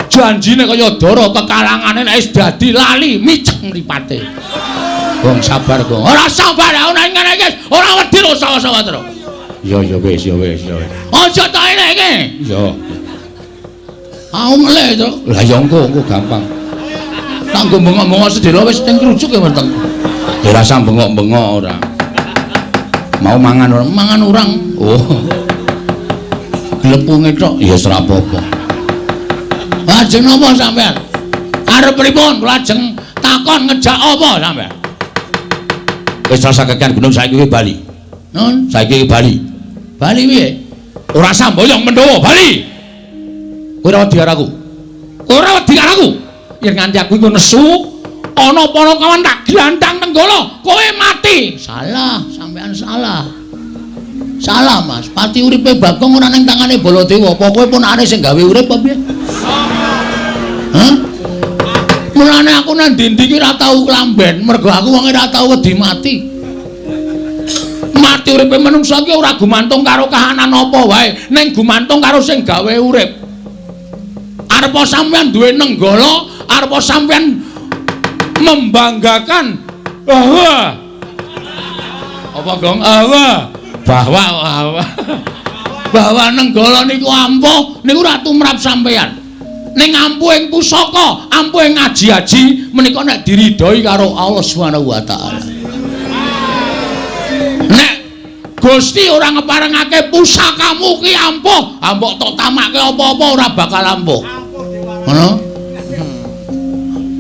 janjine kaya dara kekalangane nek wis dadi lali miceng mripate. Wong sabar, Gong. Ora sabar, ana ngene iki. Ora wedi lho sawa-sawa terus. Ya wis. Aja tak eleke. Ya. Aku meleh, Tru. Lah ya engko gampang. Kanggo bengok-bengok sedelo wis teng krujuk ya weteng. Ya rasa bengok-bengok ora. Mau mangan urang. Oh. Glepunge tok ya ora apa-apa. Lajeng napa sampean? Arep pripun? Lajeng takon ngejak apa sampean? Wis rasa kekian gunung saiki iki Bali. Nun, saiki iki Bali. Bali piye? Ora samboyong Mendowo, Bali. Kowe ora wedi karo aku. Kowe ora wedi karo aku. Yen nganti aku iku nesu, ana para kawan tak glantang nenggala, kowe mati. Salah, sampean salah. Salah, Mas. Pati uripe Bagong ora ning tangane Baladewa. Apa kowe punane sing gawe urip apa piye? Hah? Mulane aku nang ndi-ndi iki ora tau klamben, mergo aku wong ora tau wedi mati. Mati uripe manungsa iki ora gumantung karo kahanan apa wae, ning gumantung karo sing gawe urip. Arepa sampean duwe nenggala, arepa sampean membanggakan bahwa apa Gong? Bahwa nenggala niku ampuh niku ora tumrap sampean. Ning ampuh ing pusaka, ampuh ing ngaji-aji menika nek diridhoi karo Allah Subhanahu wa taala. Nek Gusti ora ngeparengake pusakamu ki ampuh, ambok tok tamake apa-apa ora bakal ampuh. Ngono?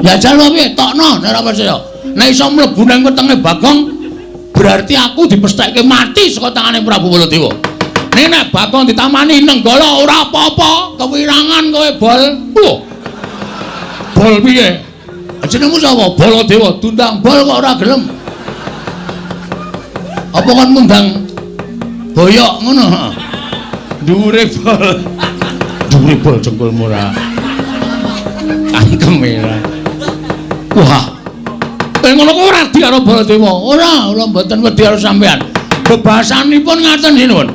Ya jalo piye tokno nek ora percaya. Nek iso mlebu nang wetenge Bagong berarti aku dipesthekke mati saka tangane Prabu Baladewa. Nek Bagong ditamani nenggala ora apa-apa, kewirangan kowe bol. Bol piye? Jenengmu sapa? Baladewa, tundang bol kok ora gelem. Apa kon ngundang boyok ngono? Dhuwure bol jengkulmu ora. Angkem ora. Wah. Ngono kok ora di karo Baladewa. Ora mboten wedi karo sampean. Bebasanipun ngaten sinuwun.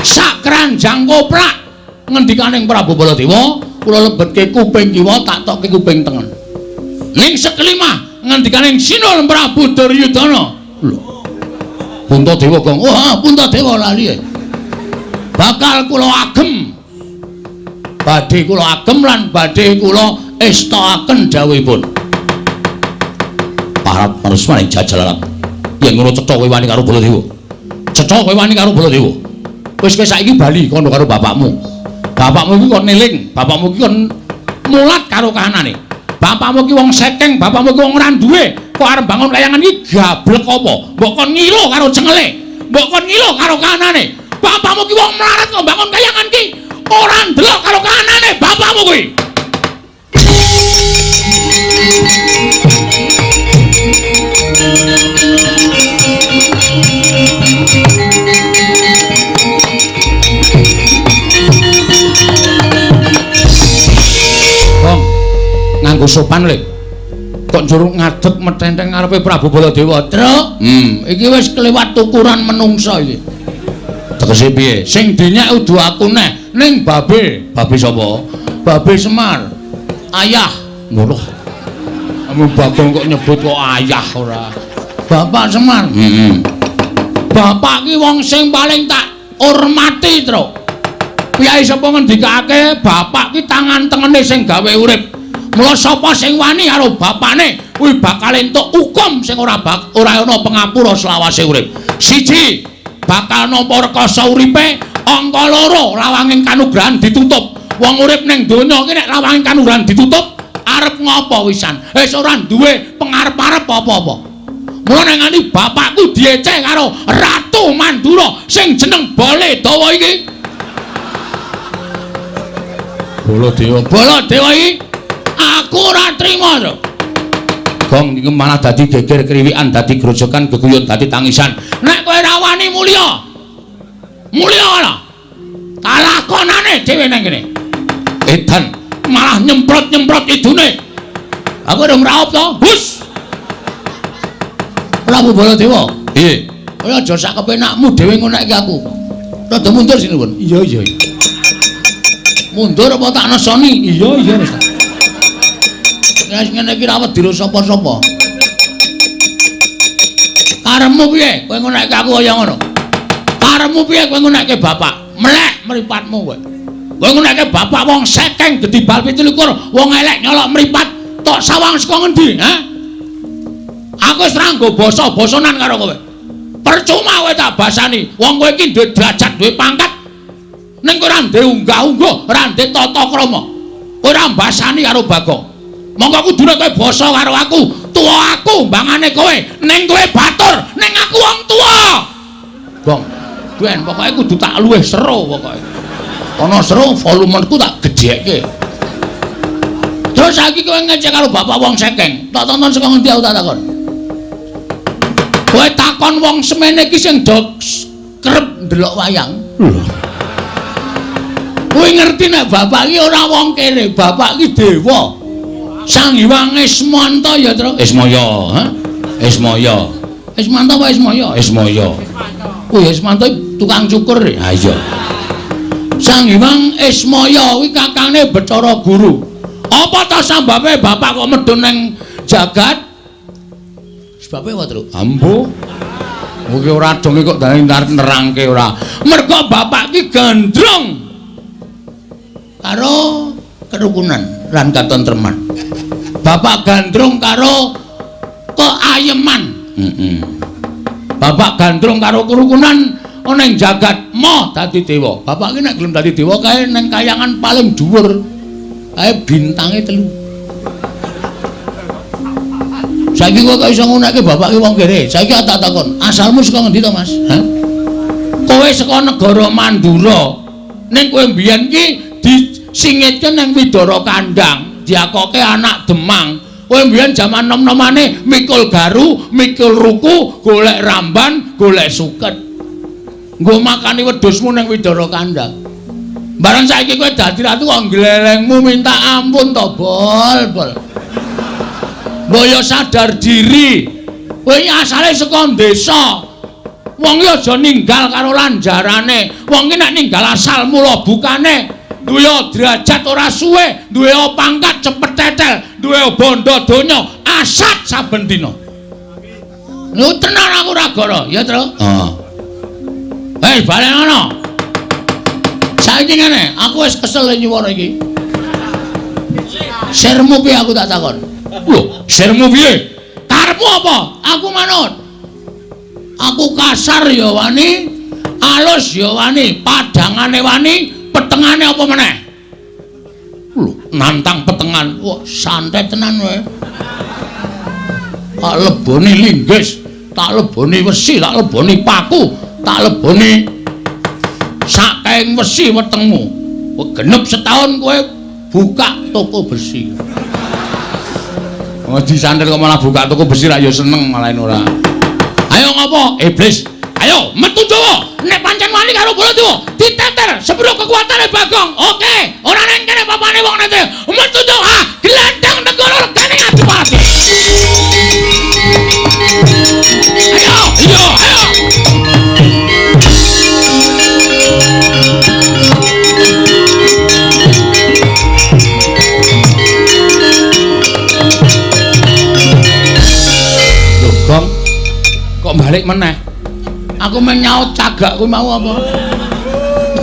sak kranjang koprak ngendikaning Prabu Baladewa kula lebetke kuping kiwa tak tokke kuping tengen ning sekelima ngendikaning Sinul Prabu Duryudana lho Puntadewa Gong wah Puntadewa lali bakal kula agem badhe kula agem lan badhe kula estaaken dawuhipun para paresmaning jajalan yen ngono cetha kowe wani karo Baladewa cetha kowe wani karo Baladewa wis kowe saiki bali kono karo bapakmu iki kon neling bapakmu iki kon mulat karo kahanane bapakmu iki wong sekeng bapakmu iki wong ora duwe kok arep bangun kayangan iki gablek apa mbok kon ngilo karo cengele mbok kon ngilo karo kahanane bapakmu iki wong melarat kok bangun kayangan iki ora ndelok karo kahanane bapakmu kuwi nganggo sopan le kok njur ngadeg metenteng ngarepe Prabu Baladewa truk iki wis kelewat ukuran menungsa iki tegese piye sing dinyek udu aku neh ning babe sapa babe Semar ayah ngono ame Bagong kok nyebut kok ayah ora Bapak Semar bapak ki wong sing paling tak hormati truk piyai sapa ngendikake bapak ki tangan tengene sing gawe urip mula sapa sing wani karo bapakne kuwi bakal entuk hukum sing ora ana pangapura selawase urip. Siji, bakal nampa rekoso uripe, angka loro lawanging kanugrahan ditutup. Wong urip ning donya iki nek lawanging kanugrahan ditutup, arep ngopo wisan? Wis ora duwe pengarep-arep apa-apa. Mula ning ngani bapakku dieceh karo Ratu Mandura sing jeneng Baladewa iki. Baladewa iki aku ora trima to. Gong iki malah dadi geger kriwikan, dadi grojokan, geguyon, dadi tangisan. Nek kowe ora wani mulya. Mulya ana. Kalakonane dhewe nang kene. Edan malah nyemprot-nyemprot idune. Aku ora ngraup to. Hus. Prabu Baladewa. Piye? Kowe aja sak kepenakmu dhewe ngonekke aku. Rada mundur sini, Pun. Iya. Mundur apa tak nesoni? Iya. Wis ngene iki ra wedi sapa-sapa. Karepmu piye? Kowe ngonekke aku kaya ngono. Karepmu piye kowe ngonekke bapak? Melek mripatmu kowe. Kowe ngonekke bapak wong sekeng gedhi bal 17, wong elek nyolok mripat tok sawang saka ngendi, ha? Aku wis ra nggo basa-basanan karo kowe. Percuma kowe tak basani. Wong kowe iki duwe derajat, duwe pangkat. Ning kowe ora ndek unggah-ungguh, ora ndek tata krama. Ora mbasani karo Bagong. Monggo kudune kowe basa karo aku, tuwa aku mbangane kowe, ning kowe batur, ning aku wong tuwa. Gong, ben pokoke kudu tak luwih seru pokoke. Ana seru volumeku tak gedhekke. Terus saiki kowe ngecek karo bapak wong sekeng. Tak tonton saka ngendi aku tak takon. Kowe takon wong semene iki sing do kerep ndelok wayang. Kowe ngerti nek bapak iki ora wong kene, bapak iki dewa. Sang Hyang Ismanta ya, Tru. Ismaya, ha? Ismaya. Ismanta apa Ismaya? Ismaya. Kuwi Ismanta tukang cukur. Ha iya. Sang Hyang Ismaya kuwi kakange Bathara Guru. Apa ta sambabe bapak kok medhun ning jagat? Sebabe apa, Tru? Ambo. Kuwi ora donge kok dadi nerangke ora. Mergo bapak ki gandrung karo kerukunan lan katentreman. Bapak gandrung karo keayeman. Bapak gandrung karo kerukunan ana ing jagat moh dadi dewa. Bapak ki nek gelem dadi dewa kae ning kayangan paling dhuwur. Kae bintange 3. Saiki kok iso ngunekke bapak ki wong kere. Saiki tak takon, asalmu saka ngendi to, Mas? Hah? Kowe saka negara Mandura. Ning kowe mbiyen ki disingitke ning Widara Kandang. Diakoke anak Demang. Kowe mbiyen jaman nom-nomane mikul garu, mikul ruku, golek ramban, golek suket. Nggo makani wedhusmu ning Widara Kandang. Bareng saiki kowe dadi ratu kok glelengmu minta ampun to, Bol. Mbok yo sadar diri. Kowe iki asale saka desa. Wong iki aja ninggal karo lanjarane. Wong iki nek ninggal asal mula bukane duwe derajat ora suwe, duwe pangkat cepet tetel, duwe bondo donya asat saben dina. Niku tenan aku Ragara, ya, Tru? Heeh. Hei, bali ngono. Saiki ngene, aku wis kesel nyuwara iki. Sirmu piye aku tak takon? Lho, sirmu piye? Karepmu apa? Aku manut. Aku kasar ya wani, alus ya wani, padangane wani, petengane apa meneh? Lho, nantang petengan. Wah, santai tenan wae. Tak leboni linggis, tak leboni wesi, tak leboni paku, tak leboni saking wesi wetengmu. Genep setahun kowe buka toko besi. Oh disandel kok malah buka toko besi ra ya seneng malah ora. Ayo ngopo? Iblis. Ayo metu Jawa. Nek pancen wani karo Baladewa, diteter sepuro kekuatane Bagong. Oke, ora neng kene papane wong nete. Metu Jawa. Gelandang negara regane adipati. Ayo, ayo, ayo. Gong, kok balik meneh? Aku menyaut cagak kuwi mau apa?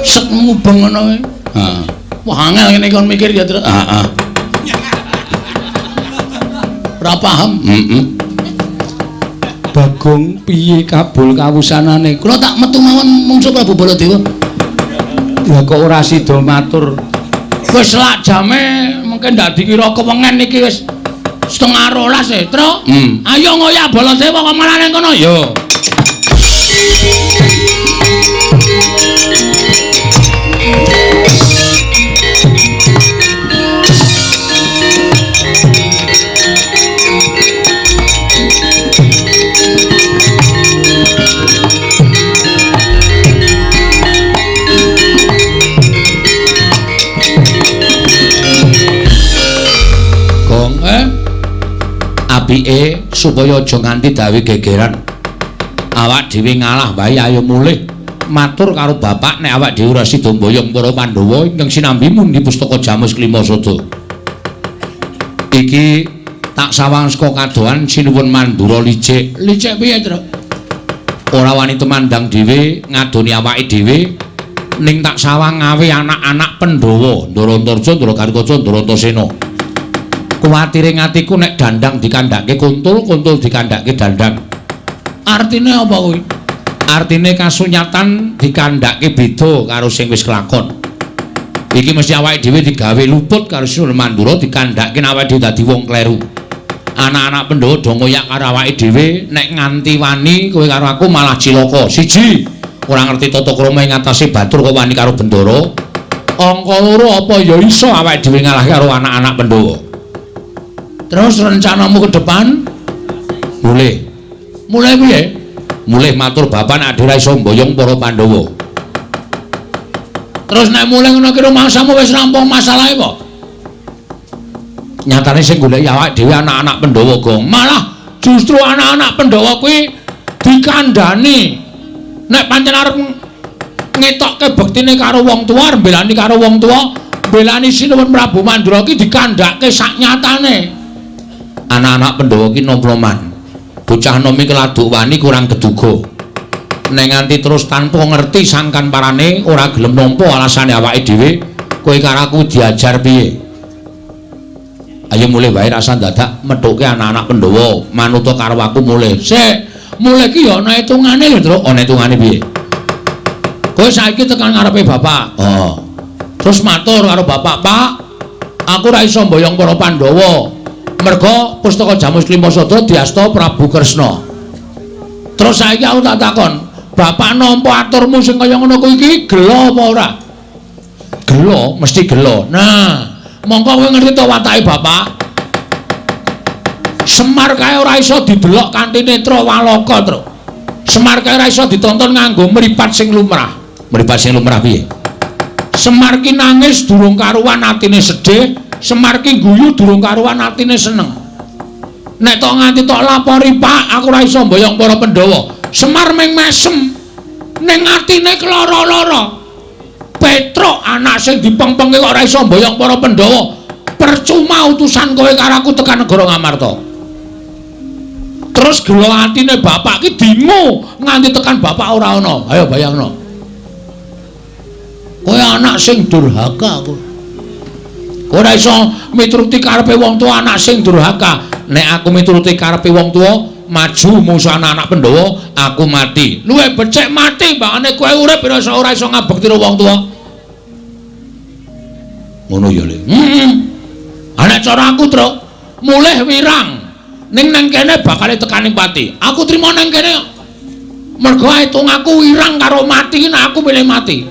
Set mubeng ngono kuwi. Heeh. Wah angel ngene kon mikir ya, Tru. Heeh. Ora paham? Heeh. Bagong piye kabul kawusanane? Kula tak metu mawon mungsuh Prabu Baladewa. Ya kok ora sida matur. Wis lak jame mungkin ndak dikira kewengen iki wis setengah 12 Tru. Ayo ngoyak Baladewa kok malah nang kono yo. Gong apike supaya aja nganti dawe gegeran. Awak dhewe ngalah wae ayo mulih matur karo bapak nek awak dhewe ora sida mboyong para Pandhawa ingkang sinambi mundi pustaka Jamus Klimasada. Iki tak sawang saka kadohan sinuwun Mandura licik. Licik piye, Tru? Ora wani temandang dhewe ngadoni awake dhewe ning tak sawang ngawe anak-anak Pandhawa, Ndara Antarja, Ndara Karikaca, Ndara Antasena. Kuwatire ngatiku nek dandang dikandhake kuntul, kuntul dikandhake dandang. Artine apa kuwi? Artine kasunyatan dikandhake beda karo sing wis kelakon. Iki mesti awake dhewe digawe luput karo Sinuwun Mandura dikandhake awake dhewe dadi wong kleru. Anak-anak Pandhawa do ngoyak karo awake dhewe nek nganti wani kowe karo aku malah cilaka. Siji, ora ngerti tata krama ing atase batur kok wani karo Bendara. Angka loro apa ya iso awake dhewe ngalah karo anak-anak Pandhawa. Terus rencanamu ke depan? Mulih. Mulai piye? Mulih matur bapak nek ora iso mboyong para Pandhawa. Terus nek mulai ngono kira mangsamu wis rampung masalahe apa? Nyatane sing goleki awake dhewe anak-anak Pandhawa, Gong. Malah justru anak-anak Pandhawa kuwi dikandhani. Nek pancen arep ngetokke bektine karo wong tuwa, mbelani karo wong tuwa, mbelani Sinuwun Prabu Mandura ki dikandhake sak nyatane. Anak-anak Pandhawa ki nom-noman. Bocah nomi keladuk wani kurang keduga. Nek nganti terus tanpa ngerti sangkan parane ora gelem nampa alasane awake dhewe, kowe karo aku diajar piye? Ayo mulih wae rasa dadak methuke anak-anak Pandhawa manut karo aku mulih. Sik, mulih ki ya ana hitungane lho, Tru. Ana hitungane piye? Kowe saiki tekan ngarepe bapak. Oh. Terus matur karo bapak, "Pak, aku ora iso mboyong para Pandhawa. Merga pustaka Jamus Klimasada diasta Prabu Kresna." Terus saiki aku tak takon, "Bapak nampa aturmu sing kaya ngono kuwi iki gelo apa ora?" Gelo, mesti gelo. Nah, mongko kowe ngerti to watake bapak? Semar kae ora iso didelok kanthi netra waloka, Tru. Semar kae ora iso ditonton nganggo mripat sing lumrah. Mripat sing lumrah piye? Semar ki nangis durung karuan atine sedih, Semar ki guyu durung karuan atine seneng. Nek tok nganti tok lapori, "Pak, aku ora iso mboyong para Pandhawa." Semar ming mesem ning atine keloro-loro. Petruk anak sing dipengpenge kok ora iso mboyong para Pandhawa. Percuma utusan kowe karo aku tekan negara Ngamarta. Terus gelo atine bapak ki dingu nganti tekan bapak ora ana. Ayo bayangno. Kowe anak sing durhaka kowe. Kowe ora iso mituruti karepe wong tuwa anak sing durhaka. Nek aku mituruti karepe wong tuwa, maju musuh anak-anak Pandhawa, aku mati. Luwe becik mati mbakane kowe urip ora iso ngabekti wong tuwa. Ngono ya, Le. Ana cara aku, Tru, mulih wirang. Ning nang kene bakal tekani pati. Aku trimo nang kene. Mergo hitung aku wirang karo mati, nek aku milih mati.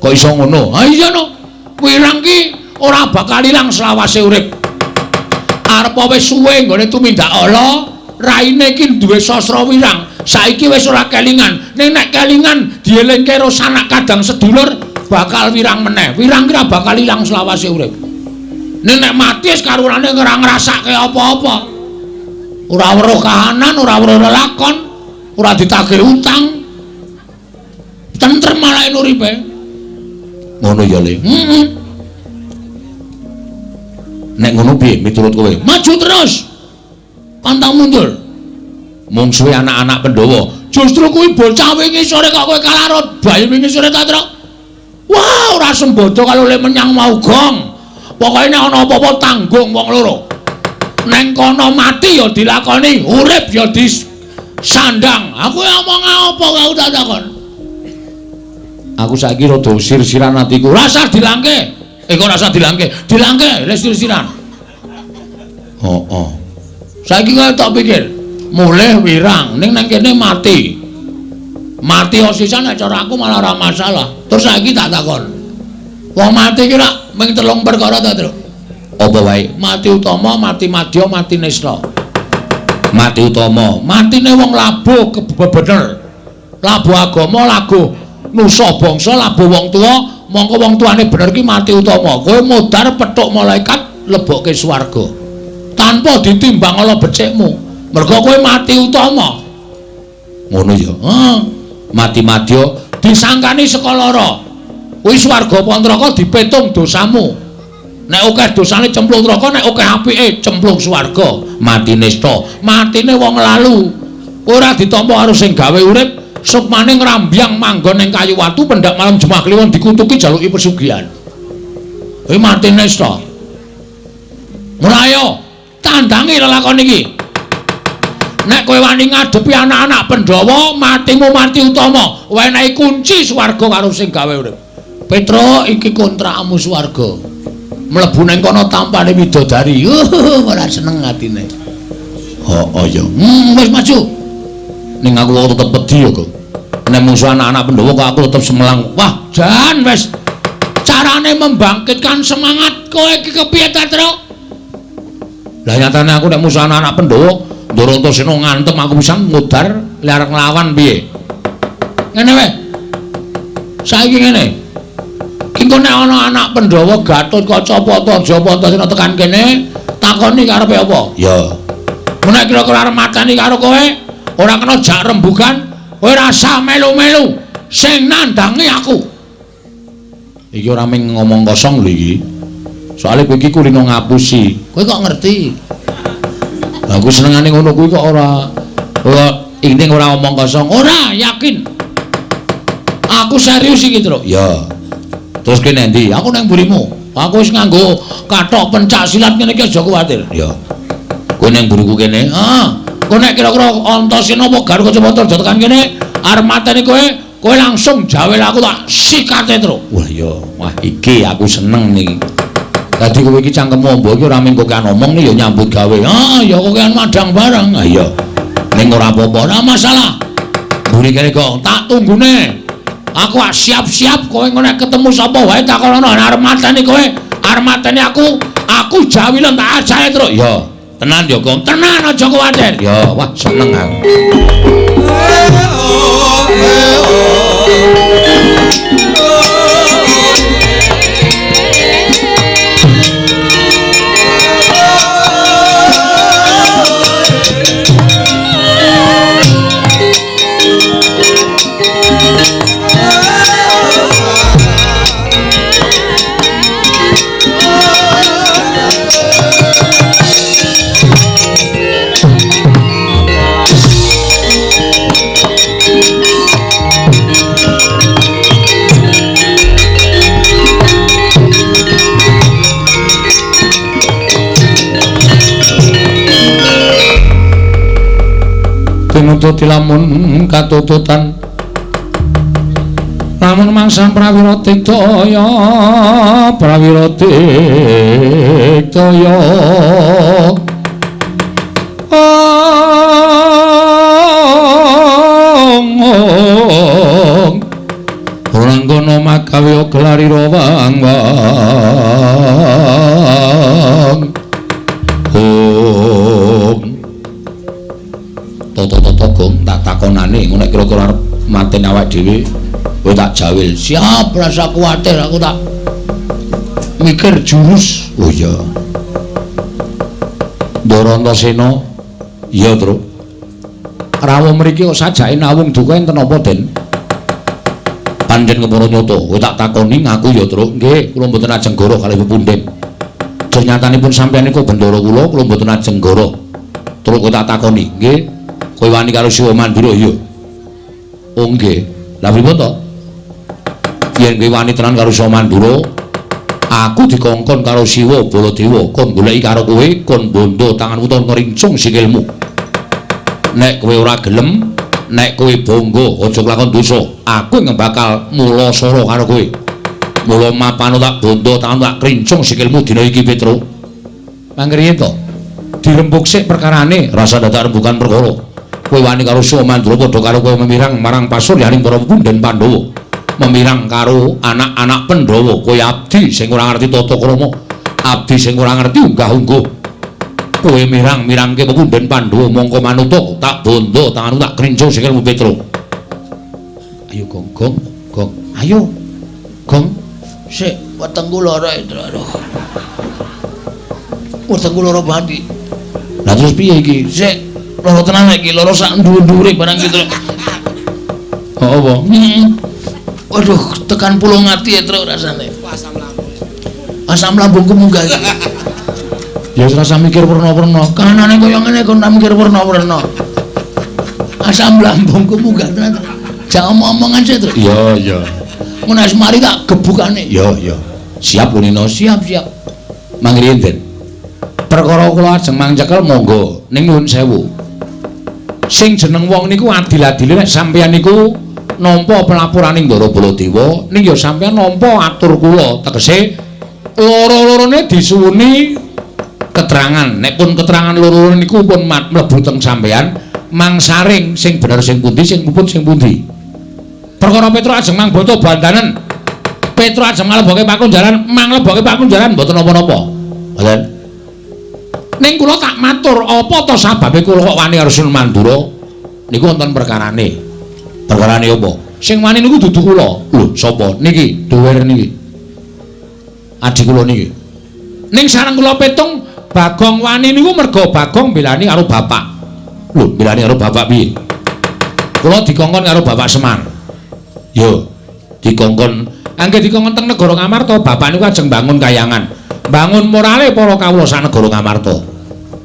Kok iso ngono? Ha iya no. Wirang ki ora bakal ilang selawase urip. Arep wis suwe nggone tumindak ala, raine ki duwe sastra wirang. Saiki wis ora kelingan. Ning nek kelingan dielingke karo sanak kadang sedulur bakal wirang meneh. Wirang ki ora bakal ilang selawase urip. Ning nek mati wis karurane ora ngrasake apa-apa. Ora weruh kahanan, ora weruh lelakon, ora ditagih utang. Tentrem malah uripe. Ngono ya, Le. Nek ngono piye miturut kowe? Maju terus. Pantang mundur. Mung suwe anak-anak Pandhawa. Justru kuwi bocah wingi sore kok kowe kalarut bayi wingi sore ta, Tru? Wah, ora sembodo kalau le menyang mau gong. Pokoke nek ana apa-apa tanggung wong loro. Neng kono mati ya dilakoni, urip ya disandang. Aku ngomong apa kau tak takon? Aku saiki rada sir-siran atiku. Rasa dilangke. Kok rasa dilangke? Dilangke, les sir-siran. Oh. Saiki kowe tak pikir, mulih wirang ning nang kene mati. Mati osisan nek cara aku malah ora masalah. Terus saiki tak takon. Wong mati ki rak mung 3 perkara ta, Tru? Apa wae? Mati utama, mati madya, mati nista. Mati utama, matine wong labuh bener. Labuh agama, labuh nusa bangsa, labuh wong tuwa, mongko wong tuane bener ki mati utama. Kowe modar petuk malaikat lebokke swarga. Tanpa ditimbang ala becikmu. Mergo kowe mati utama. Ngono ya. Mati madya disangkani saka lara. Kuwi swarga apa neraka dipetung dosamu. Nek akeh dosane cemplung neraka, nek akeh apike cemplung swarga. Mati nista, matine wong lalu. Ora ditampa karo sing gawe urip, sukmane ngrambyang manggon ning kayu watu pendak malam Jumat Kliwon dikutuki jaluki pesugihan. Kuwi mati nista. Mulai yo tandangi lelakon iki. Nek kowe wani ngadepi anak-anak Pandhawa, matimu mati utama. Wenehi kunci swarga karo sing gawe urip. Petruk iki kontrakmu swarga. Mlebu nang kono tampane widodari. Ora seneng atine. Oh ya. Wis maju. Ning aku kok tetep wedi ya, kok. Nek musuh anak-anak Pandhawa kok aku tetep semelang. Wah, jan wis. Carane membangkitkan semangat kowe iki kepiye ta, Tru? Lah nyatane aku nek musuh anak-anak Pandhawa, Ndarantasena ngantem aku pisan ngudar arep nglawan piye? Ngene wae. Saiki ngene. Engko nek ana anak Pandhawa Gatut Kacapata Jayapantasena tekan kene, takoni karepe apa? Ya. Menek kira-kira arep mateni karo kowe, ora kena jak rembugan, kowe rasa melu-melu sing nandangi aku. Iki ora mung ngomong kosong lho iki. Soale kowe iki kulino ngapusi. Kowe kok ngerti? Aku senengane ngono kuwi kok ora inting ora omong kosong. Ora, yakin. Aku serius iki, Tru. Ya. Terus kene ndi? Aku nang mburimu. Aku wis nganggo kathok pencak silat ngene iki aja kuwatir. Ya. Kowe nang mburiku kene. Kowe nek kira-kira Antasena apa Garuk Kacapata tekan kene, arep mateni kowe langsung jawel aku tak sikate, Tru. Wah, ya. Wah, iki aku seneng niki. Dadi kowe iki cangkemmu mbok iki ora mung kokean omong ya nyambut gawe. Ya kokean madang bareng. Ha iya. Ning ora apa-apa, ora masalah. Mburi kene kok tak tunggune. Aku siap-siap kowe nek ketemu sapa wae takono arep mateni kowe, arep mateni aku jawilen tak ajae terus. Ya, tenan ya, Kong. Tenan aja kuwatir. Ya, wah seneng aku. nuntut lamun katututan lamun mangsa prawira tiktaya orang kono makawi gelari rawang toto gong tak takonane ngono kira-kira arep mateni awake dhewe kowe tak jawil siap rasa kuwatir aku tak mikir jurus oh iya Ndara Antasena iya Tru rawuh mriki kok sajake nawung duka enten apa Den Pandhen Kepara Nyata kowe tak takoni ngaku ya Tru nggih kula mboten ajeng goro kalih pepundhen ternyatane sampeyan niku bendara kula mboten ajeng goro Tru kowe tak takoni nggih kowe wani karo Siwa Mandura iya oh nggih lha pripun to yen kowe wani tenan karo Siwa Mandura aku dikongkon karo Siwa Baladewa kon goleki karo kowe kon bondo tangan utawa ngrincung sikilmu nek kowe ora gelem nek kowe bangga aja nglakon dosa aku yang bakal mula sara karo kowe mula mapano tak bondo tangan tak krincung sikilmu dina iki Petro mangriyen to dirembuk sik perkarane rasa dadak rembukan perkara kowe wani karo Siwa Mandura padha karo kowe memirang marang pasuryaning para pepundhen Pandhawa memirang karo anak-anak Pandhawa kowe abdi sing ora ngerti tata krama abdi sing ora ngerti unggah-ungguh kowe mirang-mirangke pepundhen Pandhawa mongko manut tak bondo tanganmu tak krincung sikilmu Petro ayo gong ayo gong sik wetengku lara aduh wetengku lara banget lah terus piye iki sik lara tenan iki lara sak dhuwur-dhuwure barang gitu oh apa waduh tekan pulung ati ya Tru rasane asam lambungku munggah iki ya rasa mikir werna-werna kanane kaya ngene kok tak mikir werna-werna asam lambungku munggah tenan jangan omong-omongan sih Tru iya mun asmari tak gebukane iya siap Nino siap mangriyen Den perkara kula ajeng mangcekel monggo ning nuwun sewu sing jeneng wong niku adil-adile nek sampeyan niku nampa pelaporaning Ndara Baladewa ning ya sampeyan nampa atur kula tegese loro-lorone disuwuni keterangan nek pun keterangan loro-loro niku pun mlebu teng sampeyan mangsaring sing bener sing pundi sing puput sing pundi perkara Petro ajeng mang boto bandanen Petro ajeng nglebokke pakunjaran manglebokke pakunjaran mboten napa-napa mboten ning kula tak matur apa to sababe kula kok wani karo Siwa Mandura niku wonten perkarane apa sing wani niku dudu kula lho sapa niki Dower niki adik kula niki ning sareng kula petung Bagong wani niku merga Bagong belani karo bapak lho belani karo bapak piye kula dikongkon karo Bapak Semar yo dikongkon angge dikongkon teng negara Ngamarta bapak niku ajeng bangun kayangan bangun morale para kawula sak negara Ngamarta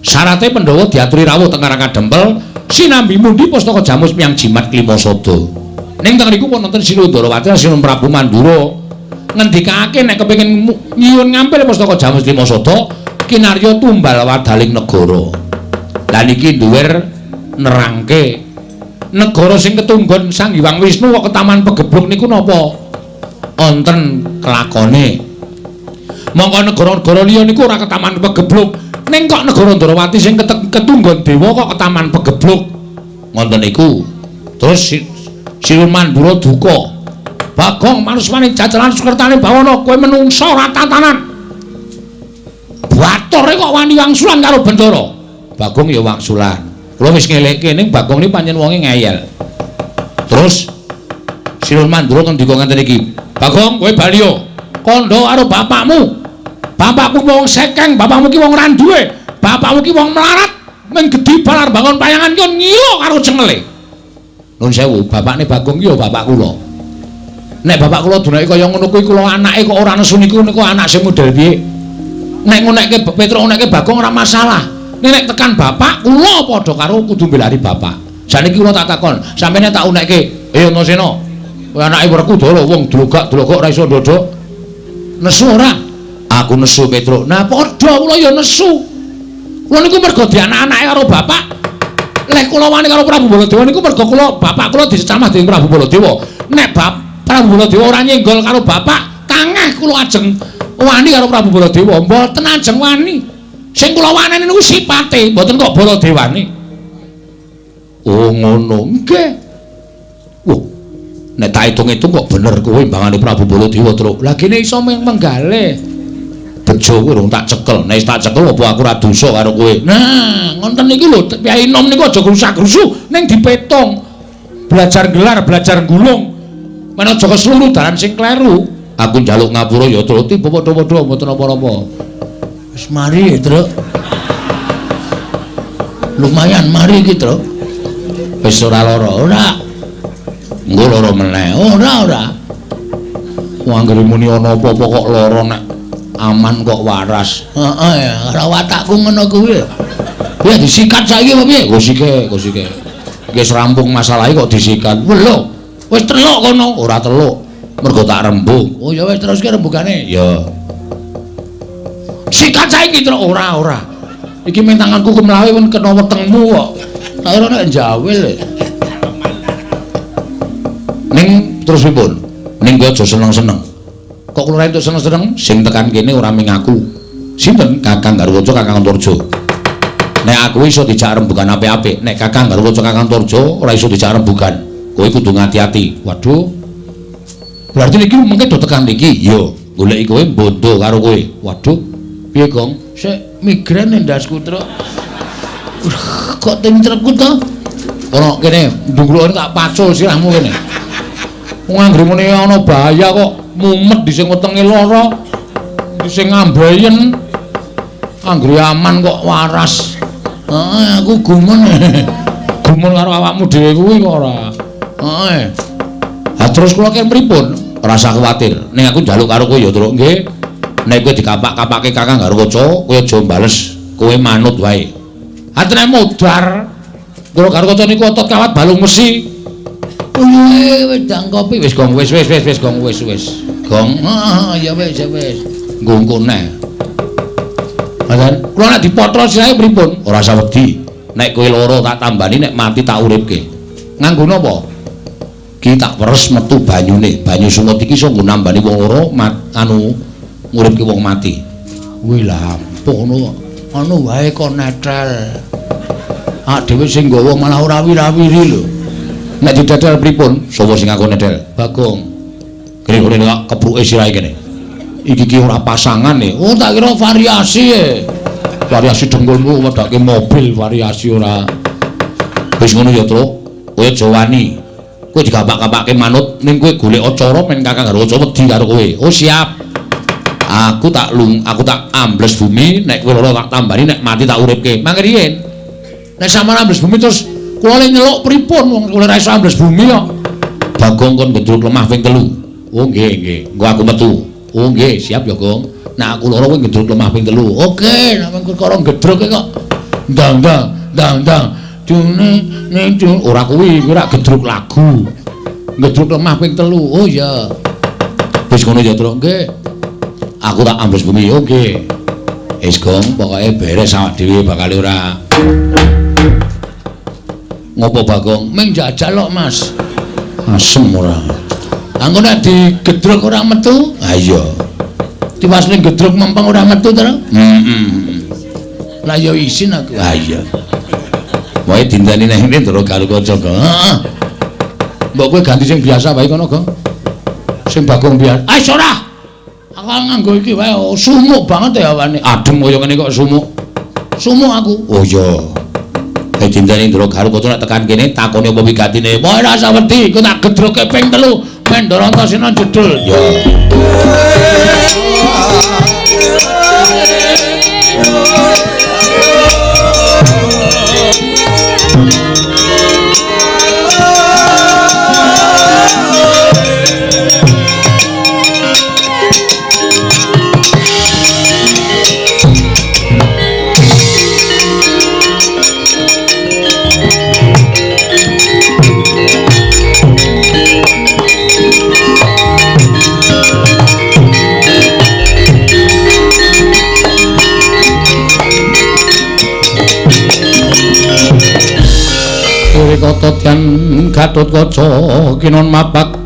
syarate Pandhawa diaturi rawuh teng Karang Kadempel sinambi mundi pustaka jamus miyang jimat Klimasada ning teng niku wonten Sila Ndarawati Sinuhun Prabu Mandura ngendikake nek kepengin nyuwun ngampil pustaka jamus Klimasada kinarya tumbal wadaling negara lan iki duwer nerangke negara sing ketunggon Sang Hyang Wisnu kok ketaman pegebluk niku napa wonten kelakone mongko negara-negara liya niku ora ketaman pegebluk ning kok negara Ndarawati sing ketunggon dewa kok ketaman pegebluk ngoten niku terus Sinuhun Mandura duka Bagong manuswane jajalan sukertane bawana kowe menungsa ora tatanan batore kok wani wangsulan karo Bendara Bagong ya wangsulan kula wis ngelekke ning Bagong iki pancen wonge ngeyel terus Sinuhun Mandura ngendika ngeten iki Bagong kowe bali yo kandha karo bapakmu bapakmu wong sekeng bapakmu ki wong ora duwe bapakmu ki wong melarat men gedhi balar bangun payangan ki ngilo karo cengele nuwun sewu bapakne Bagong ki ya bapak kula nek bapak kula dunake kaya ngono kuwi kula anake kok ora nesu niku anak sing model piye nek ngonekke Petro ngonekke Bagong ora masalah nek tekan bapak kula padha karo kudu mbelani bapak saniki kula tak takon sampeyan tak unekke Antasena kowe anake werku dolo wong dlogak-dlogok ora iso ndodok nesu ora aku nesu Petro nah padha kula ya nesu kula niku mergo dianak-anake karo bapak Lek kula wani karo Prabu Baladewa niku mergo kula bapak kula disecamah dening Prabu Baladewa. Nek Prabu Baladewa ora nyenggol karo bapak, kangeh kula ajeng wani karo Prabu Baladewa, mboten ajeng wani. Sing kula waneni niku sipate, mboten kok Baladewane. Oh ngono, nggih. Wah, nek tak hitung-hitung kok bener kowe mbangane Prabu Baladewa, Truk. Lah kene iso menggalih. Bejo kowe rung tak cekel. Nek tak cekel apa aku ora dosa karo kowe. Nah, ngoten niki lho, Kyai Nom niku aja grusak-grusu ning dipetung. Belajar gelar, belajar gulung. Men aja kesluru dalan sing kleru. Aku njaluk ngapura ya Truk, padha-padha mboten apa-apa. Wis mari, Truk. Lumayan mari iki, Truk. Wis ora lara, ora. Engko lara meneh. Ora. Wong anggere muni ana apa-apa kok lara nek aman kok waras. Heeh, ora watakku ngono kuwi. Ya disikat saiki apa piye? Gosike. Wis rampung masalahe kok disikat. Lho, wis teluk kono. Ora teluk. Mergo tak rembug. Oh ya wis teruske rembugane. Ya. Sikat saiki terus ora. Iki men tanganku kemlawe men kena wetengmu kok. Tak ora nek njawil. Ning terus pripun? Ning kowe aja seneng-seneng. Kok kula entuk seneng-seneng sing tekan kene ora ming aku. Sinten? Kakang Garwaca, Kakang Antarja. Nek aku iso dijak rembugan apik-apik, nek Kakang Garwaca, Kakang Antarja ora iso dijak rembugan. Kowe kudu ngati-ati. Waduh. Berarti niki mengke do tekan iki. Yo, goleki kowe bondo karo kowe. Waduh. Piye, Gong? Sik migren ndasku, Truk. Kok timtrekku to? Ora kene ndungluken tak pacul sirahmu kene. Wong anggere muni ana bahaya kok mumet di sing wetenge lara, di sing ngambayen. Anggere aman kok waras. Heeh, aku gumun. Gumun karo awakmu dhewe kuwi kok ora. Heeh. Ha terus kula kene pripun? Ora usah kuwatir. Ning aku njaluk karo kowe ya, Truk. Nggih. Nek kowe dikapak-kapake Kakang Garwaca, kowe aja bales. Kowe manut wae. Atene modar. Kula Garwaca niku otot kawat balung mesi. Wis ndang kopi wis Gong wis Gong wis. Gong. Ya wis. Nggo neh. Ngoten. Kula nek dipotro sirahe pripun? Ora usah wedi. Nek kowe lara tak tambani, nek mati tak uripke. Nganggo napa? Ki tak peres metu banyune. Banyu sumut iki iso nggo nambani wong lara nguripke wong mati. Kuwi lha ngono. Anu wae kok netrel. Ak dhewe sing nggawa malah ora wira-wiri lho. Nek didadal pripun? Sapa sing aku nedel? Bagong. Kene kok kepruke sirahe kene. Iki ki ora pasangan e. Oh, tak kira variasi e. Variasi dengkulmu wedake mobil variasi ora. Wis ngono ya, Truk. Kowe aja wani. Kowe digapak-gapake manut ning kowe golek acara men Kakang Garwaca wedi karo kowe. Oh, siap. Aku tak ambles bumi, nek kowe lara tak tambani, nek mati tak uripke. Mangke riyen. Nek sampeyan ambles bumi terus kula le nyeluk pripun wong kula ora iso ambles bumi kok. Bagong kon gedruk lemah ping 3. Oh nggih. Engko aku metu. Oh nggih, siap ya, Gong. Nek aku lara kowe gedruk lemah ping 3. Oke, nek perkara gedruk kok ndang. Dune ora kuwi ora gedruk lagu. Gedruk lemah ping 3. Oh iya. Wis ngono ya, Truk. Nggih. Aku tak ambles bumi. Oke. Wis Gong, pokoke beres awak dhewe bakal ora. Ngopo Bagong? Ming jajal kok, Mas. Asem ora. Angko nek digedruk ora metu? Ha iya. Diwasne gedruk mempeng ora metu to? Lah ya isin aku. Ha iya. Wae dindani nang ngene terus karo kanca, Gong. Heeh. Mbok kowe ganti sing biasa wae kono, Gong. Sing Bagong biasa. Ah, ora. Aku nganggo iki wae sumuk banget ya awane. Adem kaya ngene kok sumuk. Sumuk aku. Oh iya. Dindane ndoro karo kanca nek tekan kene takone apa wigatine. Wae ora usah wedi, kok tak gedroke ping 3. Men Ndara Antasena jedul. Ya. Totyan Gatotkaca kinon mapak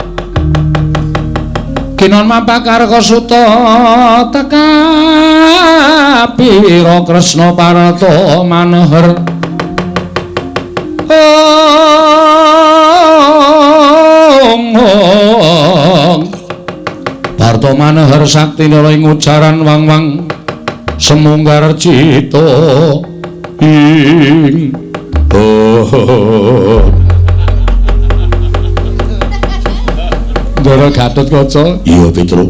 Karkasuta teka pira Kresna Parata maneher Parta maneher sakti nara ing ujaran wang-wang semunggar cita ing Ndara Gatotkaca. Iya, Petruk.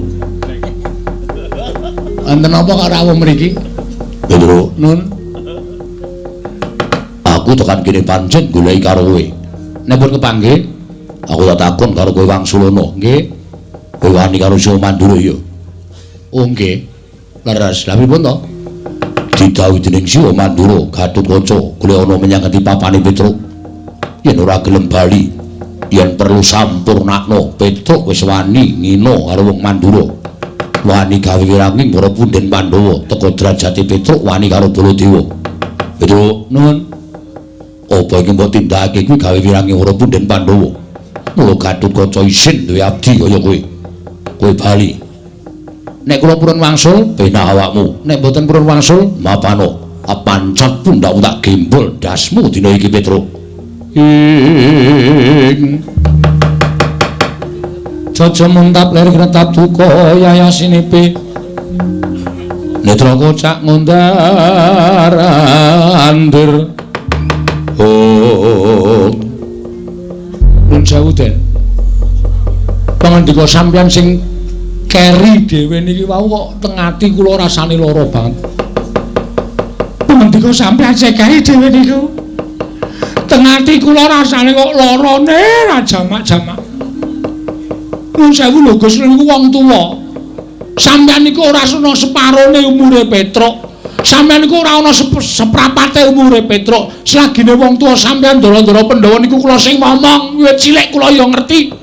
Enten apa karo awak mriki? Petruk, Nun. aku tekan kene pancen goleki karo kowe. Nek pun kepanggih, Aku tak takon karo kowe Wangsulana. nggih. Kowe wani karo Sio Mandura ya? Oh nggih. Leres. Lha pripun to? Didhawuhi dening Sio Mandura, Gatotkaca golek ana menyang ngendi papane Petruk. Yen ora gelem bali, yen perlu sampurnakno, Petruk wis wani ngino karo wong Mandura. Wani gawe wiranging para punden Pandhawa, teka derajate Petruk wani karo Baladewa. Petruk, Nuwun. apa iki mbok tindakake kuwi gawe wiranging para punden Pandhawa. Mula Gatotkaca isin duwe abdi kaya kowe. Kowe bali. Nek kula purun wangsul, Penak awakmu. nek boten purun wangsul, Mapano, apancat pundakmu tak gembol dasmu dina iki Petruk. ing Jaja muntap lir kretap duka yayasinipe netra kocak ngundar andir Nun sewu Den pangandika sampeyan sing keri dhewe niki wau kok teng ati kula rasane lara banget pangandika sampeyan sing keri dhewe niku teng ati kula rasane kok larane ra jamak-jamak. Nun sewu lho Gus niku wong tuwa. Sampeyan niku ora ana separone umure Petruk. Sampeyan niku ora ana seprapate umure Petruk. Selagine wong tuwa sampeyan Ndara-ndara Pandhawa niku kula sing ngomong, wiwit cilik kula ya ngerti.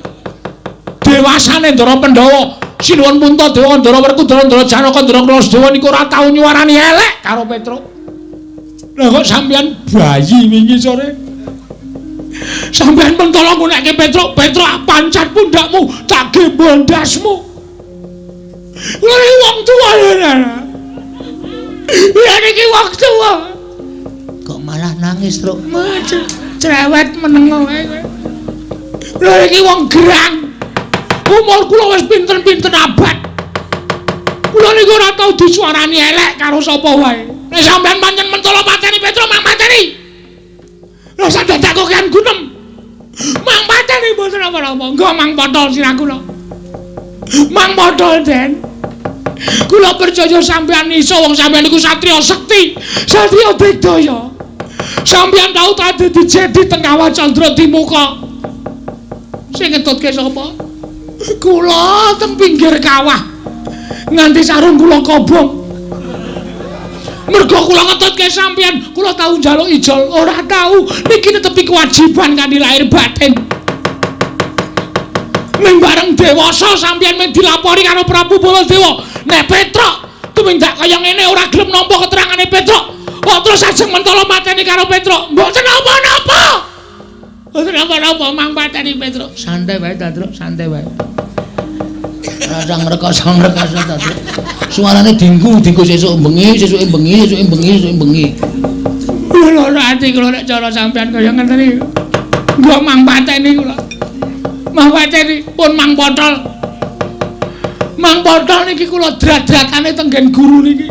Dewasane Ndara Pandhawa, Sinuwun Puntadewa, Ndara Werkudara, Ndara Janaka, Ndara Krasdewa niku ora tau nyuarani elek karo Petruk. Lah kok sampeyan bayi wingi sore? Sampeyan mentolo ngunekke Petruk, Petruk pancat pundakmu, tak gembol ndasmu. Kuwi wong tuwa lho. Ya niki wong tuwa. Kok malah nangis, Truk? Cerewet meneng wae kowe. Lha iki wong gerang. Umur kula wis pinten-pinten abad. Kula niku ora tau disuarani elek karo sapa wae. Nek sampeyan pancen mentolo mateni Petruk, mang mateni. Lha sak dadaku kan gunem. Mang mateni mboten apa-apa. Engko mang potol sirah kula. Mang potol Den. Kula percaya sampeyan iso wong sampeyan niku satriya sekti, satriya digdaya. Sampeyan tau dadi dijedi teng Kawah Candra Timuka. Sing ngetutke sapa? Kula teng pinggir kawah. Nganti sarung kula kobong. Mergo kula ngetutke sampeyan, kula tau njaluk ijol, ora tau. Niki netepi kewajiban kanthi lahir batin. Ning bareng dewasa sampeyan mung dilapori karo Prabu Baladewa. Nek Petruk tumindak kaya ngene ora gelem nampa keterangane Petruk. Kok terus ajeng mentolo mateni karo Petruk. Mboten napa-napa. Mboten napa-napa mang mateni Petruk. Santai wae, Truk, santai wae. Ora ngrekoso-ngrekoso ta, Truk. Suarane dingku sesuk bengi, sesuke bengi, sesuke bengi, sesuke bengi. Lho ati kula nek cara sampean kaya ngeten iki. Nggo mang pateni kula. Mang pateni pun mang potol. Mang potol niki kula drat-dratane tenggen guru niki.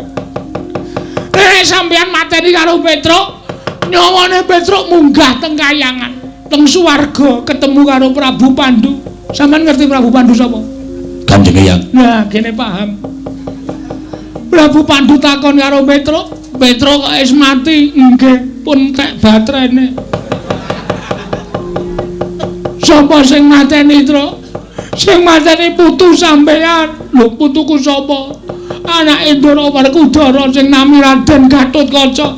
Sampeyan mateni karo Petruk, nyawane Petruk munggah teng kayangan, teng swarga ketemu karo Prabu Pandu. Sampeyan ngerti Prabu Pandu sapa? Kanjeng Hyang. Nah, kene paham. Prabu Pandu takon karo Petruk, Petruk kok wis mati? Nggih, pun tek batrene. Sapa sing mateni, Truk? Sing mateni putu sampeyan. Lho, putuku sapa? Anake Ndara Werkudara sing nami Raden Gatotkaca.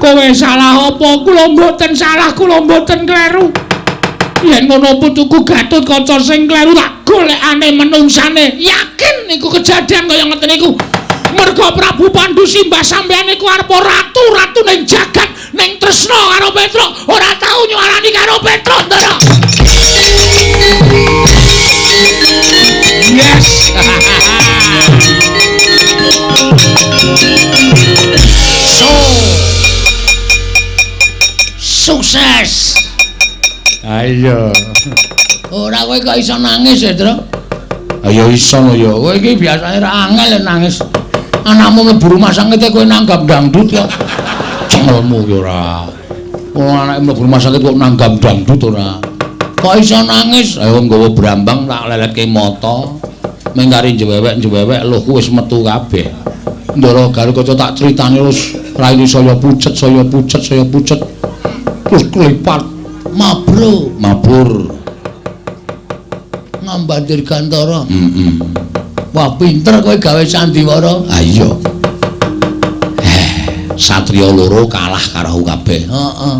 Kowe salah apa? Kula mboten salah, kula mboten kleru. Yen ngono putuku Gatotkaca sing kleru tak golekane menungsane. Yakin niku kejadian kaya ngeten niku. Merga Prabu Pandu simbah sampeyan niku arepa ratu ning jagat, ning tresna karo Petruk, ora tau nyuarani karo Ndara Petruk Ndara. Yes. Sukses. Ayo. Ora kowe kok iso nangis ya, Tru? Ayo iso ya. Kowe iki biasane ra angel nangis. Anakmu mlebu rumah sakit kowe nanggap dangdut ya. Cengelmu ya ora. Wong anake mlebu rumah sakit kok nanggap dangdut ora. Kok iso nangis? Ayo nggawa brambang tak leletke mata. Mengkari njewewek lho wis metu kabeh. Ndara Garukaca tak critani terus raine saya pucet. Terus klipat mabur ngambandir Gantara. Wah pinter kowe gawe sandiwara. Ah iya. Satriya loro kalah karo kabeh. Heeh.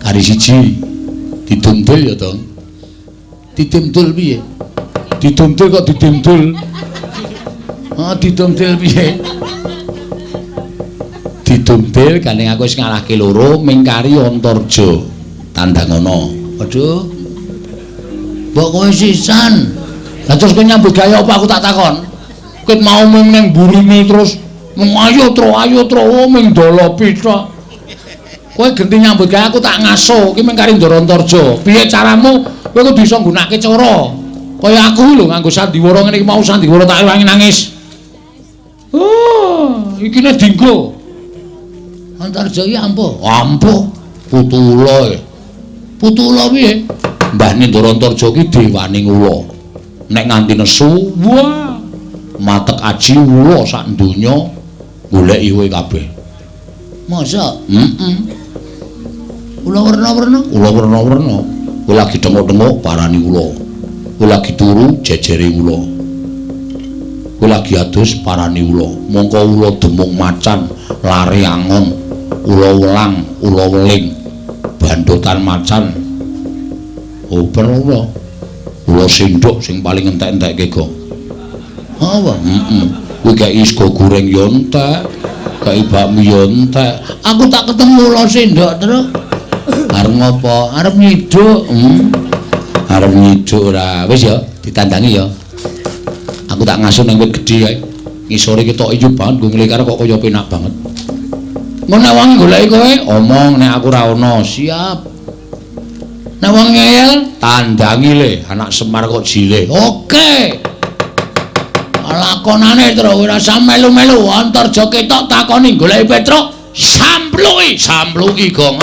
Kari siji didundul ya to. Didimdul piye? Didundul kok didimdul. Didimdul piye? Didundul gandeng aku wis ngalahke loro mingkari Antarja tandangana. Aduh. Mbok kowe sisan. Lah terus kowe nyambut gawe apa aku tak takon? Kowe mau mung ning burine terus ayo tro ming dolopi tok. Kowe genti nyambut gawe aku tak ngaso iki mung kari Ndara Antarja. Piye caramu kowe kudu iso nggunakake cara. Kaya aku lho nganggo sandiwara ngene iki mau sandiwara tak ewangi nangis. Iki nek dinggo. Antarja iki ampuh. Ampuh putula. Putula piye? Mbahne Ndara Antarja iki dewaning ula. Nek nganti nesu, wah, matek aji ula sak donya goleki kowe kabeh. Masa? Ula werna-werna. Kowe lagi dengok-dengok parani ula. Kowe lagi turu jejere ula. Kowe lagi adus parani ula. Mongko ula demung macan, lare angon, ula welang, ula weling, bandotan macan. Open ula. Ula sinduk sing paling entek-entekke go. Apa? Kowe kei sego goreng yo entek, kei bakmi yo entek. Aku tak ketemu ula sinduk terus. Arep ngopo? Arep nyiduk. Arep nyiduk ora. Wis ya, ditandangi ya. Aku tak ngasuh ning wit gedhe kae. Ngisore ketok ijo banget nggo nglikar kok kaya penak banget. Ngono wong goleki kowe? Omong nek aku ora ono, siap. Nek wong ngeyel Tandangi le, anak Semar kok jile. oke. Lakonane terus ora usah melu-melu Antarja ketok takoni goleki Petruk, sampluki gong.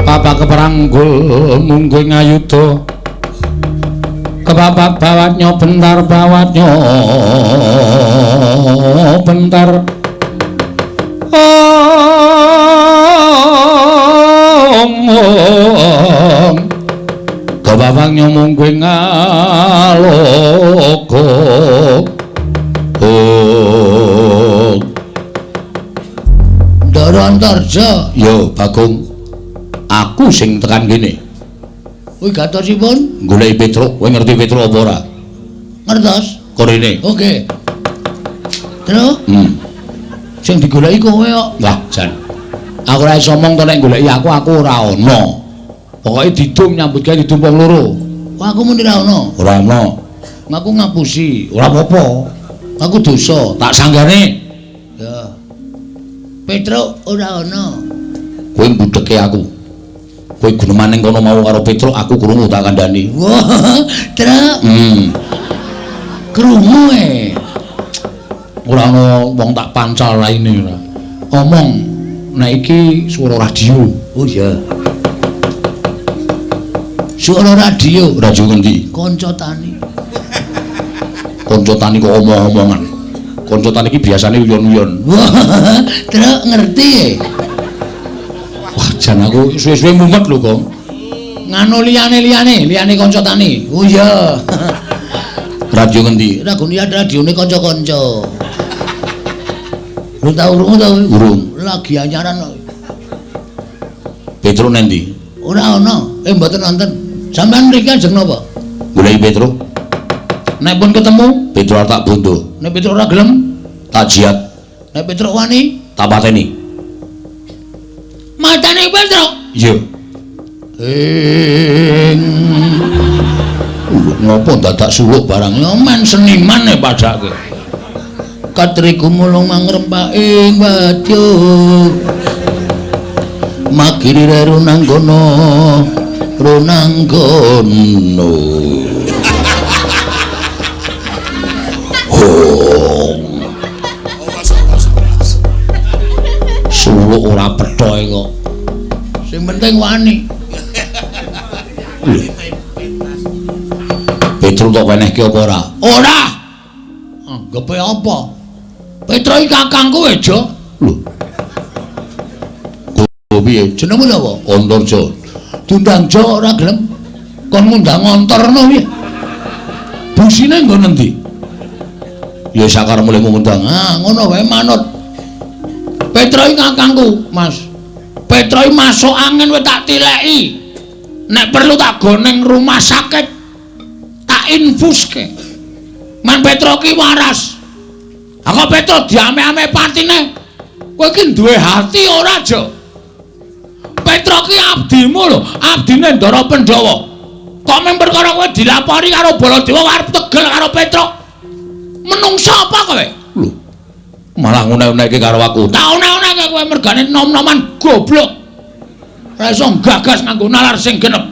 Bapak keperanggul mungguh ngayuda kebapak bawatnya bentar kebabaknya mungguh ngaloko Ndara Antarja. yo Bagong, aku sing tekan kene. Kowe gatosipun Goleki Petruk, kowe ngerti Petruk apa ora? ngertos? Korene. Oke. Terus sing digoleki kowe kok. Wah, jan. Aku ora iso omong to nek goleki aku ora ono. Pokoke didum nyambut gawe didum wong loro. Kok aku muni ra ono? Ora ono. Aku ngapusi. Ora apa-apa. Aku dosa. Tak sanggane. Ya. Petruk ora ono. Kowe mbudheke aku. Kowe guneman ning kono mau karo Petruk, aku krungu tak kandhani. Wah, Truk. Krungu Ora ana wong tak pancal raine ora. Omong, nek iki swara radio. Oh iya. Suara radio. Radio ngendi? Kanca tani. Kanca tani kok omong-omongan. Kanca tani iki biasane uyon-uyon. Wah, Truk ngerti. jan aku suwe-suwe mumet lho, Kong. Nganu liyane kanca tani. Oh iya. Radio ngendi? Radione kanca-kanca. Lu tau urung tau? Urung. Lagi anyaran. Petro nendi? Ora ana. Mboten wonten. Sampeyan mriki ajeng napa? Goleki Petro. Nek pun ketemu, Petro arep tak bondo. nek Petro ora gelem, Tak jiat, nek Petro wani, tak pateni. matane Petro. Iya. Ngopo dadak suluk barang? Ya men seniman e padake. Katriku mulung mangrempak ing wadya. Magiri runanggono. Suluk ora pethoe kok. Sing penting wani. Petro tok wenehke apa ora? Ora. Anggepe apa? Petro iki kakangku ejo. Lho. Kok piye? Jenengmu sapa? Antarja. Diundang Jo ora gelem. Kon ngundang ngontorno piye? Busine nggo nendi? Ya sakar mulai ngundang. Ngono wae manut. Petro iki kakangku, Mas. Petro iki masuk angin wis tak tileki. Nek perlu tak goneng rumah sakit. Tak infuske. Man Petro ki waras. Aku Petro diame-ame patine. Kowe ki duwe hati ora, Jo? Petro ki abdimu lho, abdine Ndara Pandhawa. Kok mung perkara kowe dilapori karo Baladewa arep tegel karo Petro? Menungsa apa kowe? Lho. Malah ngune-uneke karo aku. Tak une-uneke kowe mergane nom-noman goblok. Ora iso gagas nganggo nalar sing genep.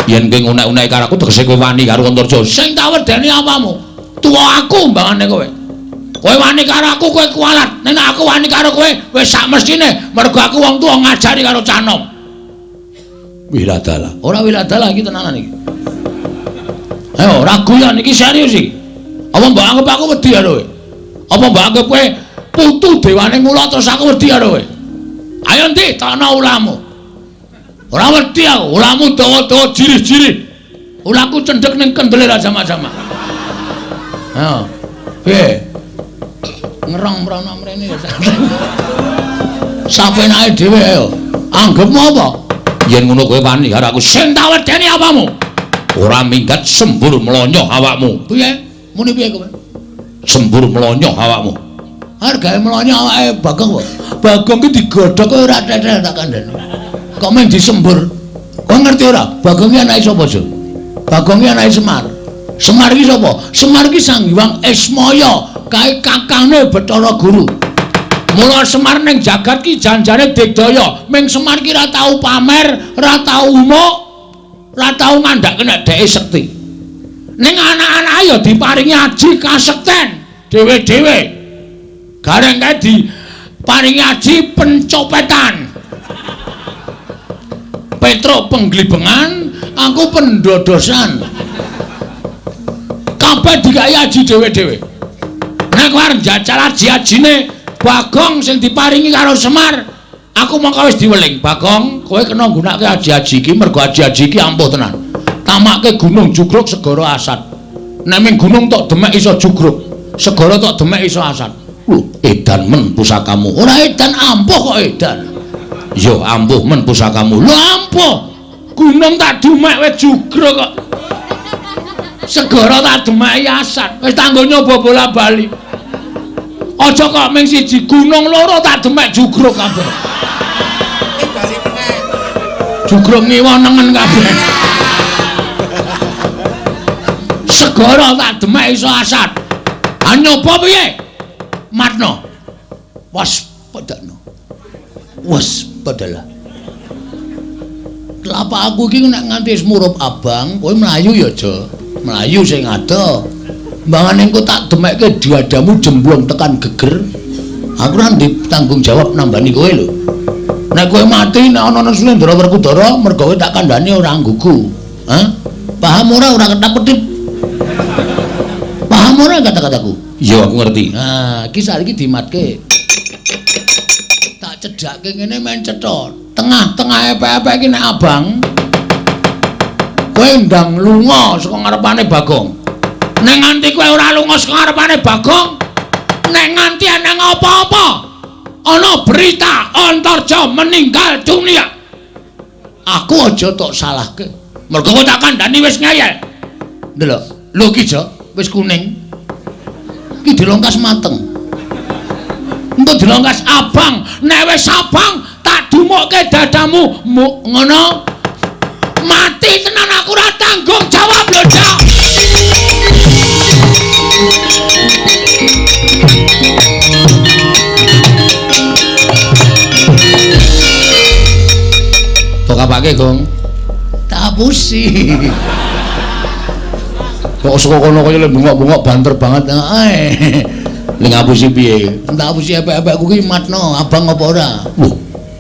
Yen kowe ngune-uneke karo aku tegese kowe wani karo Antarja. Sing tak wedeni apamu? Tuwa aku mbangane kowe. Kowe wani karo aku kowe kualat. Nek aku wani karo kowe wis sak mestine mergo aku wong tuwa ngajari karo canom. Wiladala. Ora wiladala iki tenanan iki. Ayo ora guyon iki serius iki. Apa mbok anggap aku wedi karo kowe? Apa mbok anggap kowe putu dewane mula terus aku wedi karo kowe? Ayo ndi takno ulamu. Ora wedi aku, ulamu dawa-dawa jirih-jirih. Ulaku cendhek ning kendele ra sama-sama. Ayo. Piye? Ngerong mrono mrene ya. Sapenake dhewe ayo. Anggepmu apa? Yen ngono kowe wani karo aku. Sing tak wedeni apamu? Ora minggat sembur melonyoh awakmu. Piye? Muni piye kowe? Sembur melonyoh awakmu. Hargae melonyoh awake Bagong kok. Bagong ki digodhog kowe ora tetel tak kandhani. Kok mung disembur. Kowe ngerti ora? Bagong ki anake sapa, Jo? Bagong ki anake Semar. Semar ki sapa? Semar ki Sang Hyang Ismaya, kae kakange Bathara Guru. Mula Semar ning jagat ki janjane digdaya. Ming Semar ki ra tau pamer, ra tau umuk, ra tau ngandhake nek dheke sekti. Ning anak-anak ya diparingi aji kasekten dhewe-dhewe. Gareng kae diparingi aji pencopetan. Petro penglibengan, aku pendodosan. Kabeh dikai aji dhewe-dhewe. Nek arep njajal aji-ajine Bagong sing diparingi karo Semar, aku mongko wis diweling. Bagong, kowe kena nggunakake aji-aji iki mergo aji-aji iki ampuh tenan. Tamake gunung jugruk segara asat. Nek ming gunung tok demek iso jugruk, segara tok demek iso asat. Lho, edan men pusakamu. Ora edan ampuh kok edan. Yo ampuh men pusakamu. Lho ampuh. Gunung tak demek wis jugruk kok. Segara tak demek asat. Wis tanggo nyoba bola-bali. Aja kok ming siji gunung loro tak demek jugruk kabeh. Jugruk ngiwa nengen kabeh. Segara tak demek iso asat. Ha nyoba piye? Matno. Waspadakno. Waspadalah. Telapak aku iki nek nganti murup abang, kowe mlayu ya aja. Mlayu sing ado. Mbangane engko tak demekke diadamu jemblong tekan geger. Aku ora ditanggung jawab nambani kowe lho. Nek kowe mati nek ana Slendra Werkudara mergo kowe tak kandhani ora nggugu. Hah? Paham ora ketak-ketip? Paham ora kata-kataku? Iya aku ngerti. Nah, iki saiki dimatke. Tak cedhake ngene men cetha. tengah-tengah epek-epek iki nek abang kowe ndang lunga saka ngarepane Bagong. Nek nganti kowe ora lunga saka ngarepane Bagong, nek nganti ana apa-apa, ana berita Antarja meninggal dunia. Aku aja tok salahke. Mergo kowe tak kandhani wis ngeyel. Ndelok, lho iki Jo, wis kuning. Iki dilongkas mateng. Engko dilongkas abang, nek wis abang tak dumukke dadamu ngono. Mati tenan aku ora tanggung jawab lho, Cak. Tok apake, Gong? Tak apusi. Kok saka kono kaya bengok-bengok banter banget ae. Ning ngapusi piye? Tak apusi epek-epekku ki matno, abang apa ora? Loh,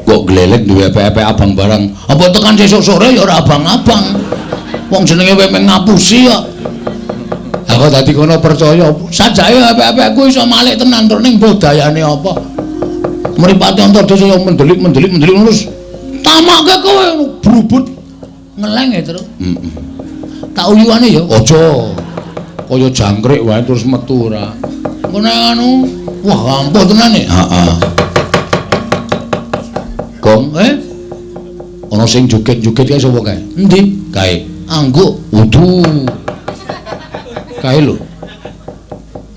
kok glelek duwe epek-epek abang barang. Apa tekan sesuk sore ya ora abang-abang. Wong jenenge kowe ngapusi kok. Aku dadi kono percaya, sajake epek-epekku iso malik tenan tur ning budayane apa. Mripate Antarja saya mendelik terus tamake kowe brubut ngeleng ya terus. Tak uyuane ya aja kaya jangkrik wae terus metu ora. Ngono anu, wah ampuh tenan e. Heeh. Gong, ana sing joget-joget kae sapa kae? Endi? Kae. Angguk, wudu. Kae lho.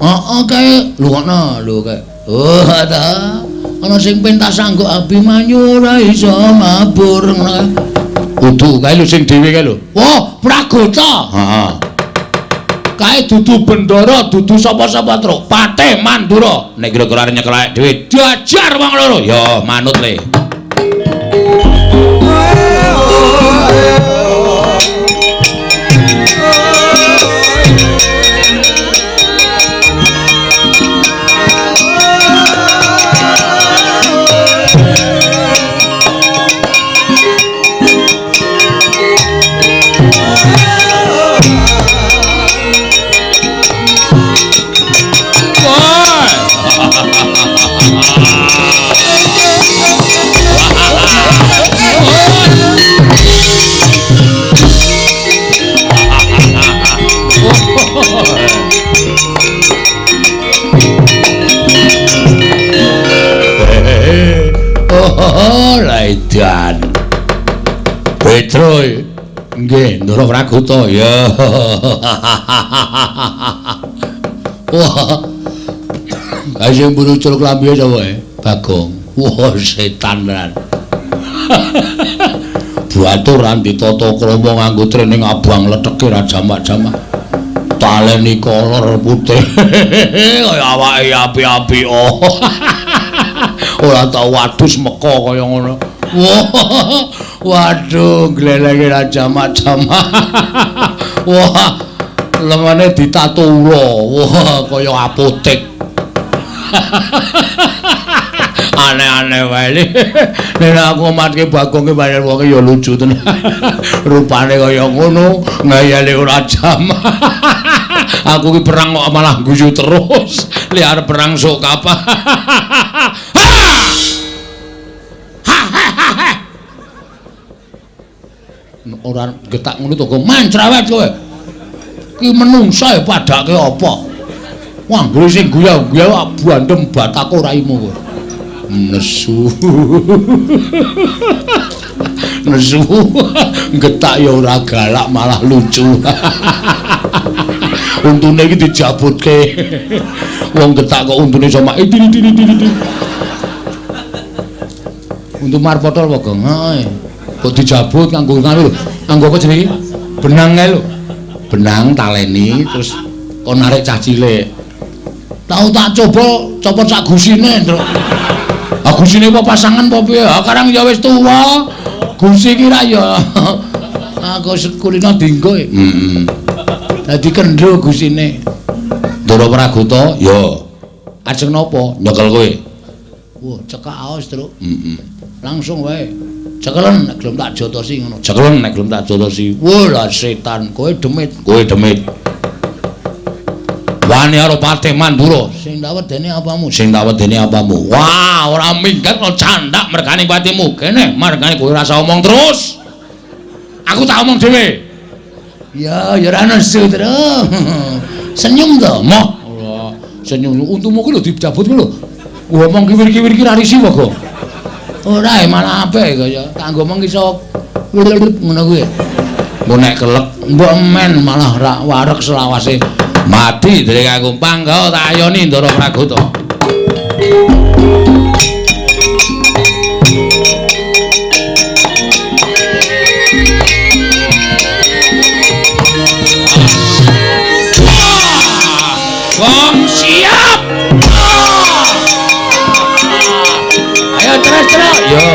Heeh, kae lungono lho kae. Oh, ta. Ana sing pentas angguk Abimanyu ora iso mabur ngono. Wudu kae lho sing dhewe kae lho. Oh, Pragota. Heeh. Kae dudu bendara, dudu sapa-sapa truk. Patih Mandura. Nek kira-kira arep nyekel awake dhewe diajar wong loro. Ya manut le. Laidan Petro nggih Ndara Pragota ya. Wah kae sing bunucul klambi sapa Bagong. Wah setan tenan. Buaturan ditata krama nganggo trening abang leteke ra jamak-jamak. Taleni kolor putih kaya awake api-api. Ora tau wadus meka kaya ngono. Wah, waduh, gleleke ra jamak-jamak. Wah, lengane ditato ula. Wah, kaya apotek. Aneh-aneh wae. Nek aku matke Bagong ki pancen wong ya lucu tenan. Rupane kaya ngono, ngayale ora jamak. Aku ki perang kok malah guyu terus. Li arep perang sok kapan. Ora getak ngono to, mancrawet kowe. Ki menungsa ya padake apa? Wah, anggere sing guyah-guyah bandem batako raimu kowe. Nesu. Nesu. Getak ya ora galak malah lucu. Untune iki dijabutke. Wong getak kok untune sama ini. Untuk marpotol apa, Gong? Kok dijabut nganggo ngono lho. Nganggo apa jenenge? Benang kae lho. Benang taleni terus kon narik cah cilik. Tau tak coba copot sak gusine, Nduk. Ah gusine apa pasangan apa piye? Ah karang ya wis tuwa. Gusi ki ra ya. Aku sekulino dinggo. Heeh. Dadi kendho gusine. Ndara Pragota, ya. Ajeng napa? Nyekel kowe. Wah, cekak aos, Truk. Langsung wae. Cekelen nek gelem tak jotosi ngono. Cekelen nek gelem tak jotosi. Wah, setan, kowe demit. Wani karo Patih Mandura. Sing dawet dene apamu? Sing tawet dene apamu? Wah, ora minggat kok candak mergane patimu. Kene margane kowe rasa omong terus. Aku tak omong dhewe. Ya, ya ora nesu to. Senyum to, moh. Ora senyum untumu ki lho dicabut ki lho. Ngomong kiwir-kiwir ki ra risi wae. Ora malah apik kaya kanggo meng iso ngono kuwi. Mbok nek kelek Mbok men malah ra wareg selawase. mati dari aku panggawa tak ayoni Ndara Pragota. Wong siap. Ayo terus. Yo.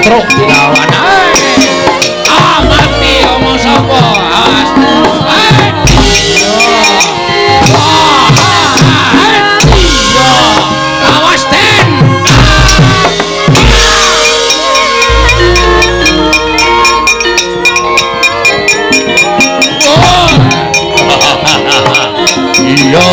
Petruk dilawan mati omong sapa awas ten iya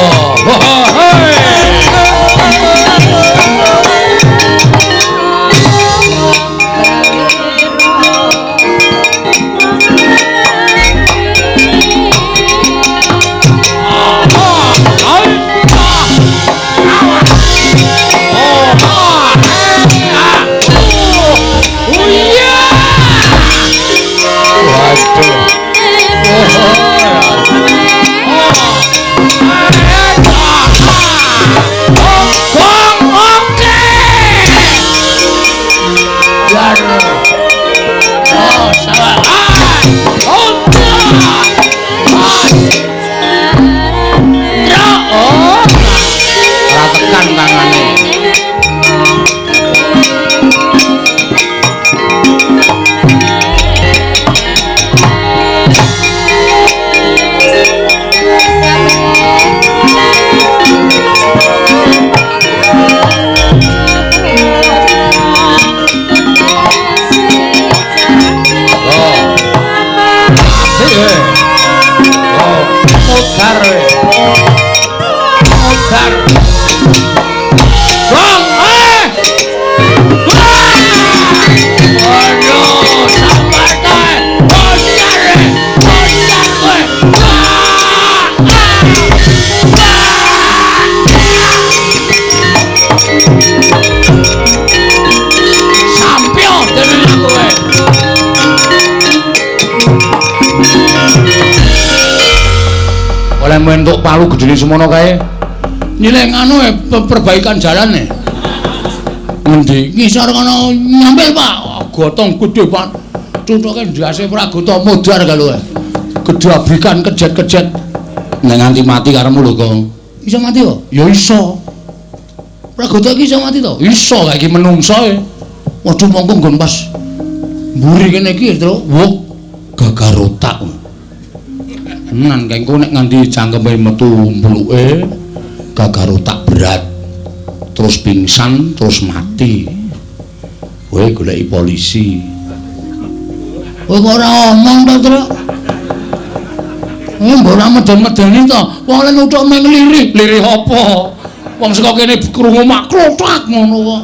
mentuk palu gedene semono kae nyileng anu perbaikan jalane ngendi ngisor kono nyampil Pak gotong gedhe Pak cuthuke ndase Pragota modar kalau gedabrikan kejet-kejet nek nganti mati karemu lho Kong iso mati kok ya iso Pragota iki iso mati to iso kae iki menungso e waduh mongko nggon pas mburi kene iki Tru wuk gagar otak nan kengko nek nganti cangkeme metu mbluke gagar otak berat terus pingsan terus mati kowe goleki polisi kowe kok ora omong to Tru mbok ora meden-medeni to wong lan utuk meng lirih apa Wong saka kene krungu mak klothak ngono kok.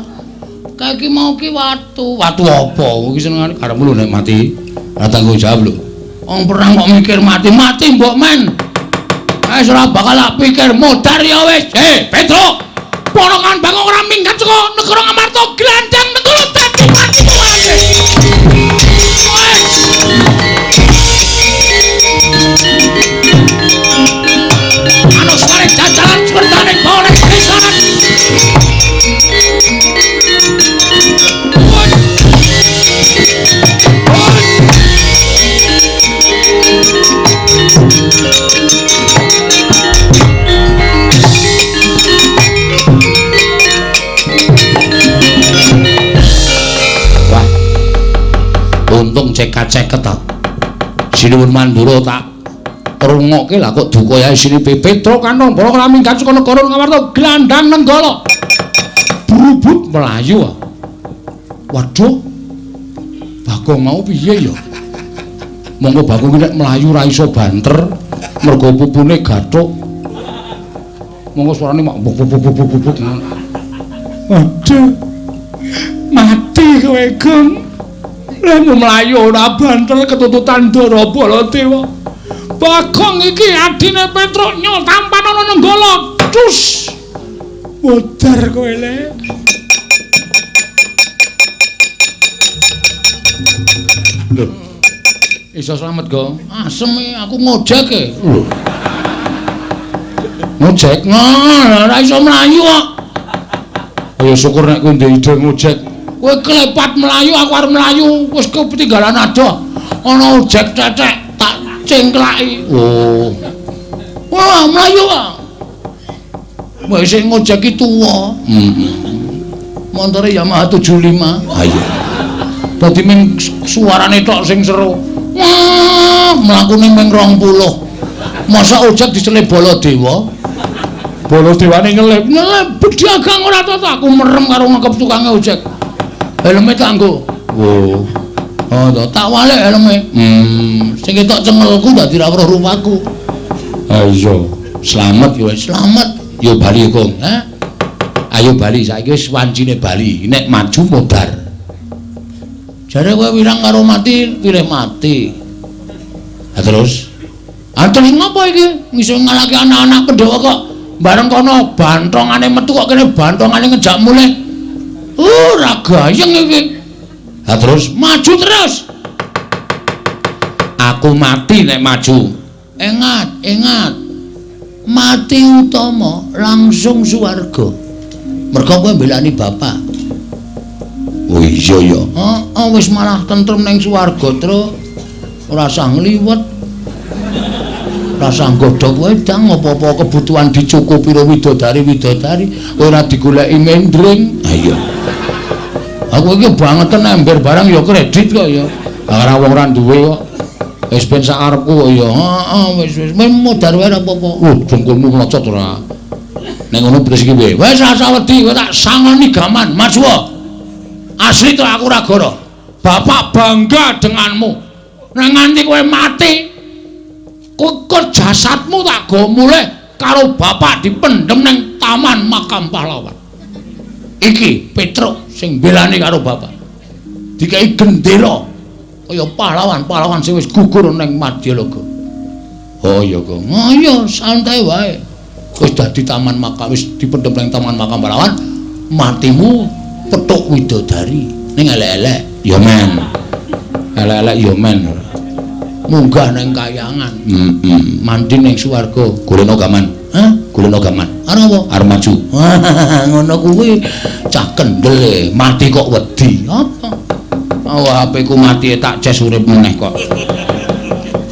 Kae iki mau ki watu. Watu apa? Iki senengane karepmu lho nek mati. Ora tanggung jawab lho. Wong perang kok mikir mati mbok men. Wis ora bakal tak pikir modar ya wis. Petro. Porongan bangun ora minggat saka negara Ngamarta glandang Bengkulu dadi mati kuwi. Anu suare jajalan sepertane bone pisanan. Untung ceket-ceket ta. Sinuwun Mandura tak rungokke lah kok duka yae sini Petro Kanong para klaminggat saka negara Ngamarta glandang nenggala. Brubut melayu. Waduh. Bagong mau piye ya? Monggo Bagong nek melayu ra iso banter mergo pupune gathuk. Monggo suarane mak bubuk. Waduh. Mati kowe, Gong. Lemu mlayu ora banter ketututan Dara Baladewa. Bagong iki adine Petro nyol tampan ana nenggala. Cus. Modar kowe le. Lho. Iso slamet, Go. Asem aku ngojek e. Lho. Ngojek ora iso mlayu kok. Ayo syukur nek kowe ndek ide ngojek. Kowe klepat melayu, aku arep melayu, wis ketinggalan ada. Ana ojek tetek tak cengklaki. Oh. Wah, melayu kok. Wis sing ngojek iki tuwa. Montore Yamaha 75. Ha iya. Dadi ming suarane tok sing seru. Wah, mlakune ming 20. Masa ojek dicelip Baladewa? Baladewane ngelip dagang ora to aku merem karo ngekep tukange ojek. Helme tak nggo. Oh. Oh, tak walik helme. Sing ketok cengelku dadi ra weruh rupaku. Ha iya. Slamet ya wis slamet. Yo bali Kong, ha? Ayo bali saiki wis wancine bali. Nek maju modar. Jare kowe wirang karo mati, pilih mati. Ha terus? Terus ngapa iki? Iso ngalake anak-anak Pandhawa kok bareng kono bantongane metu kok kene bantongane ngejak mulih. Ora gayeng iki. Ha terus maju terus. Aku mati nek maju. Ingat. Mati utama langsung swarga. Mergo kowe mbelani bapak. Oh iya ya. Heeh, wis malah tentrem ning swarga, Tru. Ora usah ngliwet. Ora usah nggodhog wedang apa-apa kebutuhan dicukupi karo widodari. Ora digoleki mendring. Ha iya. Aku iki bangetan ember barang ya kredit kok ya. Ora wong ora duwe kok. Wis ben sak arepku kok ya. Heeh, wis modar wae ora apa-apa. Dengkulmu mlocot ora. Nek ngono terus iki piye? Wis asa wedi kowe tak sangoni gaman, maju. Asli to aku ora goro. Bapak bangga denganmu. Nek nganti kowe mati, kok jasadmu tak go mulih karo bapak dipendhem ning Taman Makam Pahlawan. Iki Petro sing belani karo bapak. Dikai gendera kaya pahlawan sing wis gugur ning Madyalaga. Oh iya, Kong. Oh iya, santai wae. Wis dadi Taman Makam, wis dipendhem ning Taman Makam Pahlawan, matimu petuk widodari ning elek-elek. Ya men. Elek-elek ya men. Munggah ning kayangan. Mandi ning swarga. Goleno gaman. Hah? Goleno gaman. Arep apa? Arep maju. Ngono kuwi cah kendel mati kok wedi. Apa? Oh, HP ku mati tak ces urip meneh kok.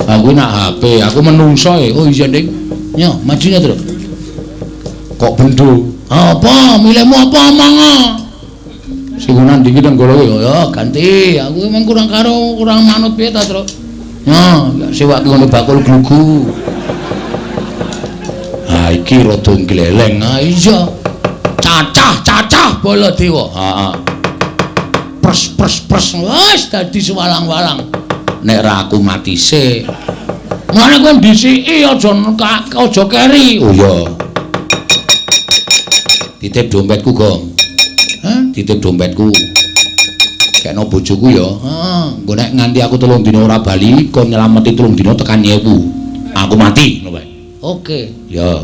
Aku nak HP, aku menungso e. Oh iya, Dik. Yo, majunya terus. Kok bendo? Apa? Milihmu apa omong? Sing nang ndi ki nang golo ya ganti. Aku memang kurang manut piye ta, Tru? Ya, sewak ngono bakul glugu. Ha iki rada gleleng. Ha iya. Cacah Baladewa. Heeh. Pres wis dadi sewalang-walang. Nek ra aku mati sik. Mane kowe ndisiki aja keri. Oh iya. Titip dompetku, Gong. Hah? Titip dompetku. Kekno bojoku ya. Engko nek nganti aku 3 dina ora bali, kon nyelameti 3 dina tekan 1000. Aku mati, ngono wae. Oke. Ya.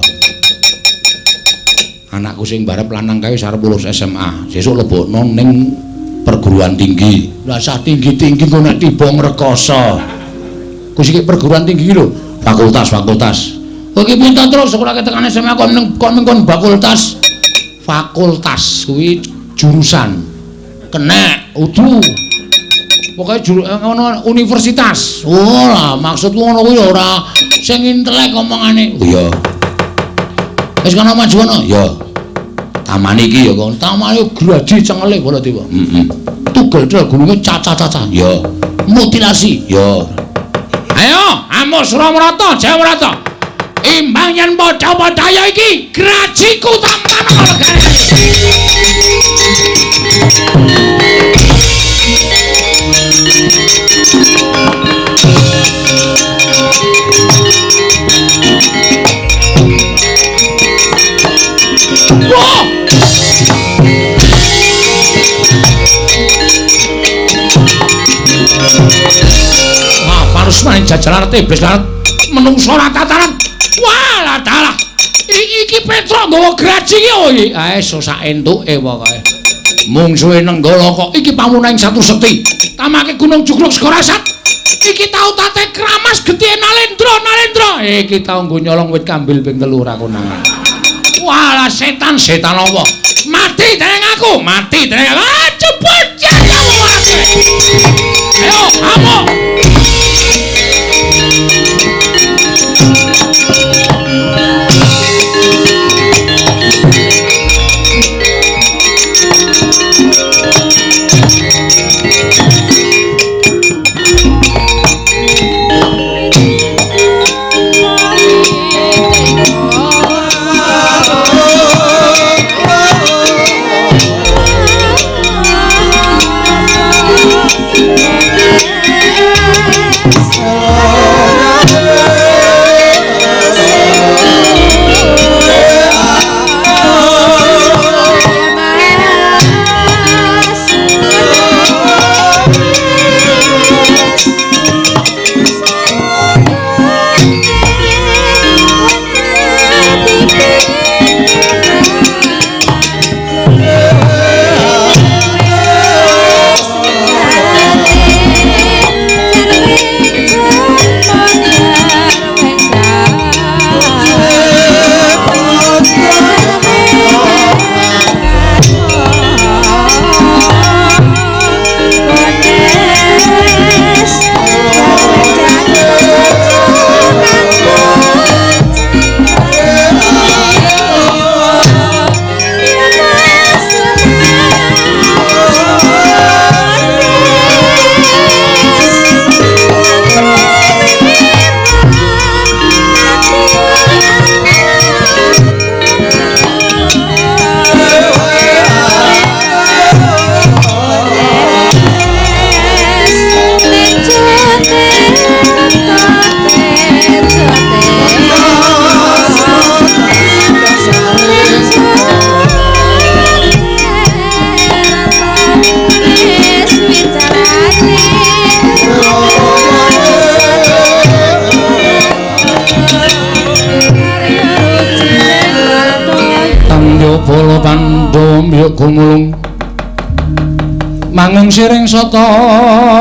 Anakku sing barep lanang kae arep lulus SMA. Sesuk lebokno ning perguruan tinggi. Lah sak tinggi-tinggi kok nek tiba ngrekoso. Ku sik perguruan tinggi lho, fakultas. Kok iki pinten terus sekolah tekan SMA kon ning fakultas. Fakultas kuwi jurusan. Kenek, udu. Pokoke ono universitas. Oh lah, maksudku ngono kuwi ora sing intelek omongane. Oh iya. Wis kana maju ana? Ya. Taman iki ya, Kon. Tamane gradi cengele bola tiba. Tugel del gununge caca-caca. Ya. Mutilasi. Ya. Ayo, amus Suramrata, Jayawrata. Imbang yen padha-padha ya iki grajiku tampan legane. Wah! Wah, parusmane jajalan tebes lan menungso ora tataran. Walah dalah. Iki Petruk nggawa graji iki oh iki. Ae sak entuke pokoke. Mungsuhe nenggala kok iki pamunaing satu sekti. Tamake Gunung Jugruk Sekorasat. Iki tau tate kramas getih Nalendra. Iki tau nggo nyolong wit kambil ping 3 ora konangan. Walah setan apa? Mati dening aku. Cepet kamu mati. Ayo, amuk. Bala Pandhawa miyuk gumulung mangung siring sata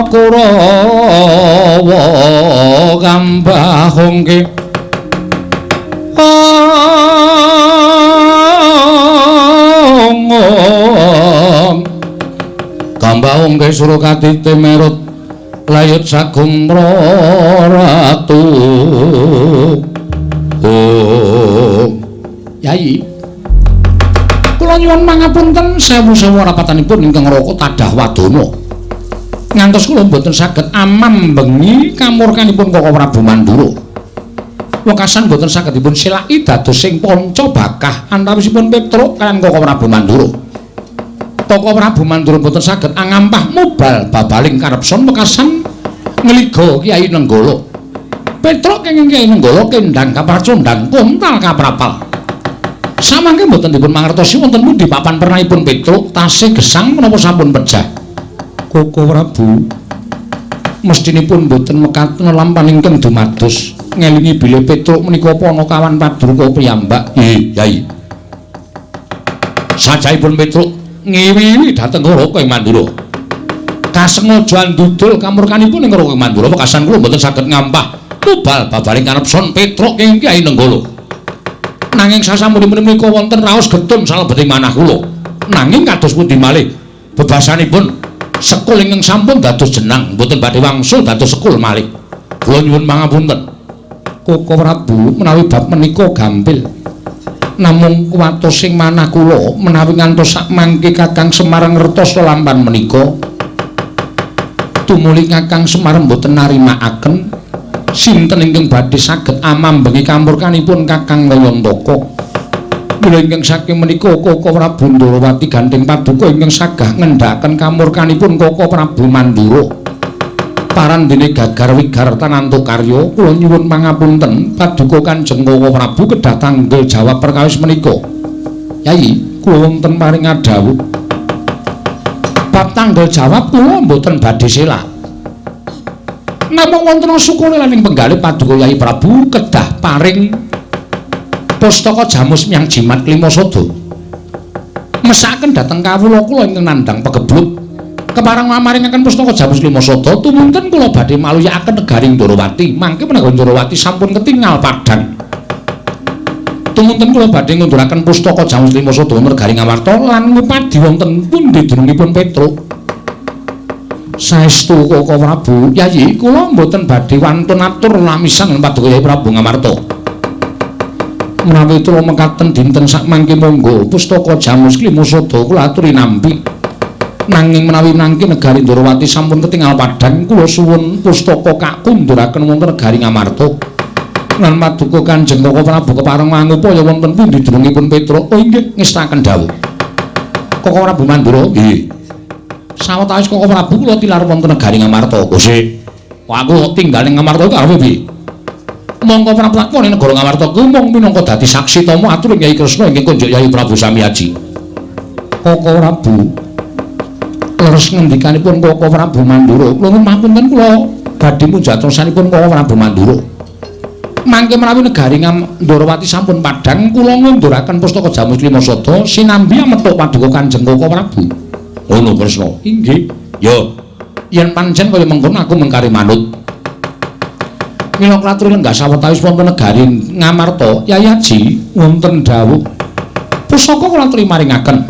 Kurawa kambahungke kambahungke Surakati temerut layut sagung ratu Yai kula nyuwun mangapunten sewu-sewu rapatanipun ingkang raka tadah wadana. Ngantos kula mboten saged amam bengi kamurkanipun Koko Prabu Mandura. Wekasan mboten saged dipun silaki dados sing panca bakah antawisipun Petruk kaliyan Koko Prabu Mandura. Koko Prabu Mandura mboten saged angampah mubal babaling karepson wekasan ngliga Kyai Nenggala. Petruk kenging Kyai Nenggala kendang kapracondang kuntal kaprapal. Samangke mboten dipun mangertosi wonten pundi papan pernahipun Petruk tasih gesang menapa sampun pejah. Koko Prabu mestinipun mboten mekaten lampahan ingkang dumados ngelingi bilih Petruk menika ana kawan Padruka piyambak. Nggih, Yai. Sajaipun Petruk ngiwi dhateng Raka ing Mandura. Kasengaja ndudul kamurkanipun ing Raka ing Mandura wekasan kula mboten saged ngampah tubal babaring karepson Petruk ing Kyai Nenggala. Nanging sasampunipun menika wonten raos getun salebeting manah kula. Nanging kados pundi malih bebasanipun sekul ingkang sampun dados jenang mboten badhe wangsul dados sekul malih. Kula nyuwun pangapunten. Koko Prabu menawi bab menika gampil. Namung kuwatosing manah kula menawi ngantos sakmangke Kakang Semar ngertos lampahan menika tumuli Kakang Semar mboten narimakaken sinten ingkang badhe saged amambengi kamurkanipun Kakang Nayantaka. Mula ingkang saking menika Koko Prabu Ndarawati gandeng paduka ingkang sagah ngendhakaken kamurkanipun Koko Prabu Mandura. Parandene gagar wigar tanantu karya kula nyuwun pangapunten paduka Kanjeng Koko Prabu kedah tanggel jawab perkawis menika. Yai, kula wonten paring adhawuh. Bab tanggel jawab kula mboten badhe selak. Namung wonten sukune lan ing penggalih paduka Yai Prabu kedah paring pustaka jamus miyang jimat Klimasada. Mesakaken dhateng kawula kula ingkang nandhang pegebluk kepareng maringaken pustaka jamus Klimasada tumunten kula badhe maluyakaken negaring Ndarawati. Mangke menawi Ndarawati sampun ketingal padhang. Tumunten kula badhe ngunduraken pustaka jamus Klimasada wonten negaring Amarta lan ngupadi wonten pundi dunungipun Petruk. Saestu Koko Prabu, Yayi, kula mboten badhe wantun atur lamisan paduka Yai Prabu Ngamarta. Menawi kula mekaten dinten sakmangke monggo pustaka jamus Klimasada kula aturi nampi. Nanging menawi mangke negari Ndarawati sampun ketingal padhang, kula suwun pustaka kakunduraken wonten negari Ngamarta. Lan paduka Kanjeng Koko Prabu kepareng mangupaya wonten pundi dunungipun Petruk. Oh inggih, ngestaken dawuh. Koko Prabu Mandura, nggih. Sawetawis Koko Prabu kula tilar wonten negari Ngamarta. Gusti, aku tinggal ing Ngamarta karo piye? Monggo Prabu lakoni negara Ngamarta ku mung minangka dadi saksi tama atur Kyai Kresna inggih kunjuk Yai Prabu Samiaji. Koko Prabu leres ngendikanipun Koko Prabu Mandura, kula nyuwun pamunten kula badhe mujatrosanipun Koko Prabu Mandura. Mangke menawi negari Ndarawati sampun padhang, kula ngunduraken pustaka jamus Klimasada sinambi ametuk paduka Kanjeng Koko Prabu. Ngono Kresna. Inggih. Yo. Yen pancen kaya mengkono aku mengkari manut. Mila klaturi lenggah sawetawis wonten negari Ngamarta, Yai Aji wonten dawuh. Pusaka kula aturi maringaken.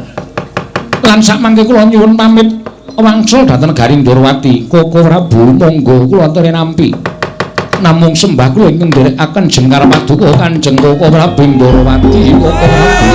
Lan sakmangke kula nyuwun pamit wangsul dhateng negari Ndarawati. Koko Prabu monggo kula aturi nampi. Namung sembah kula ingkang nderekaken jengkar paduka Kanjeng Koko Prabu Ndarawati. Koko Prabu.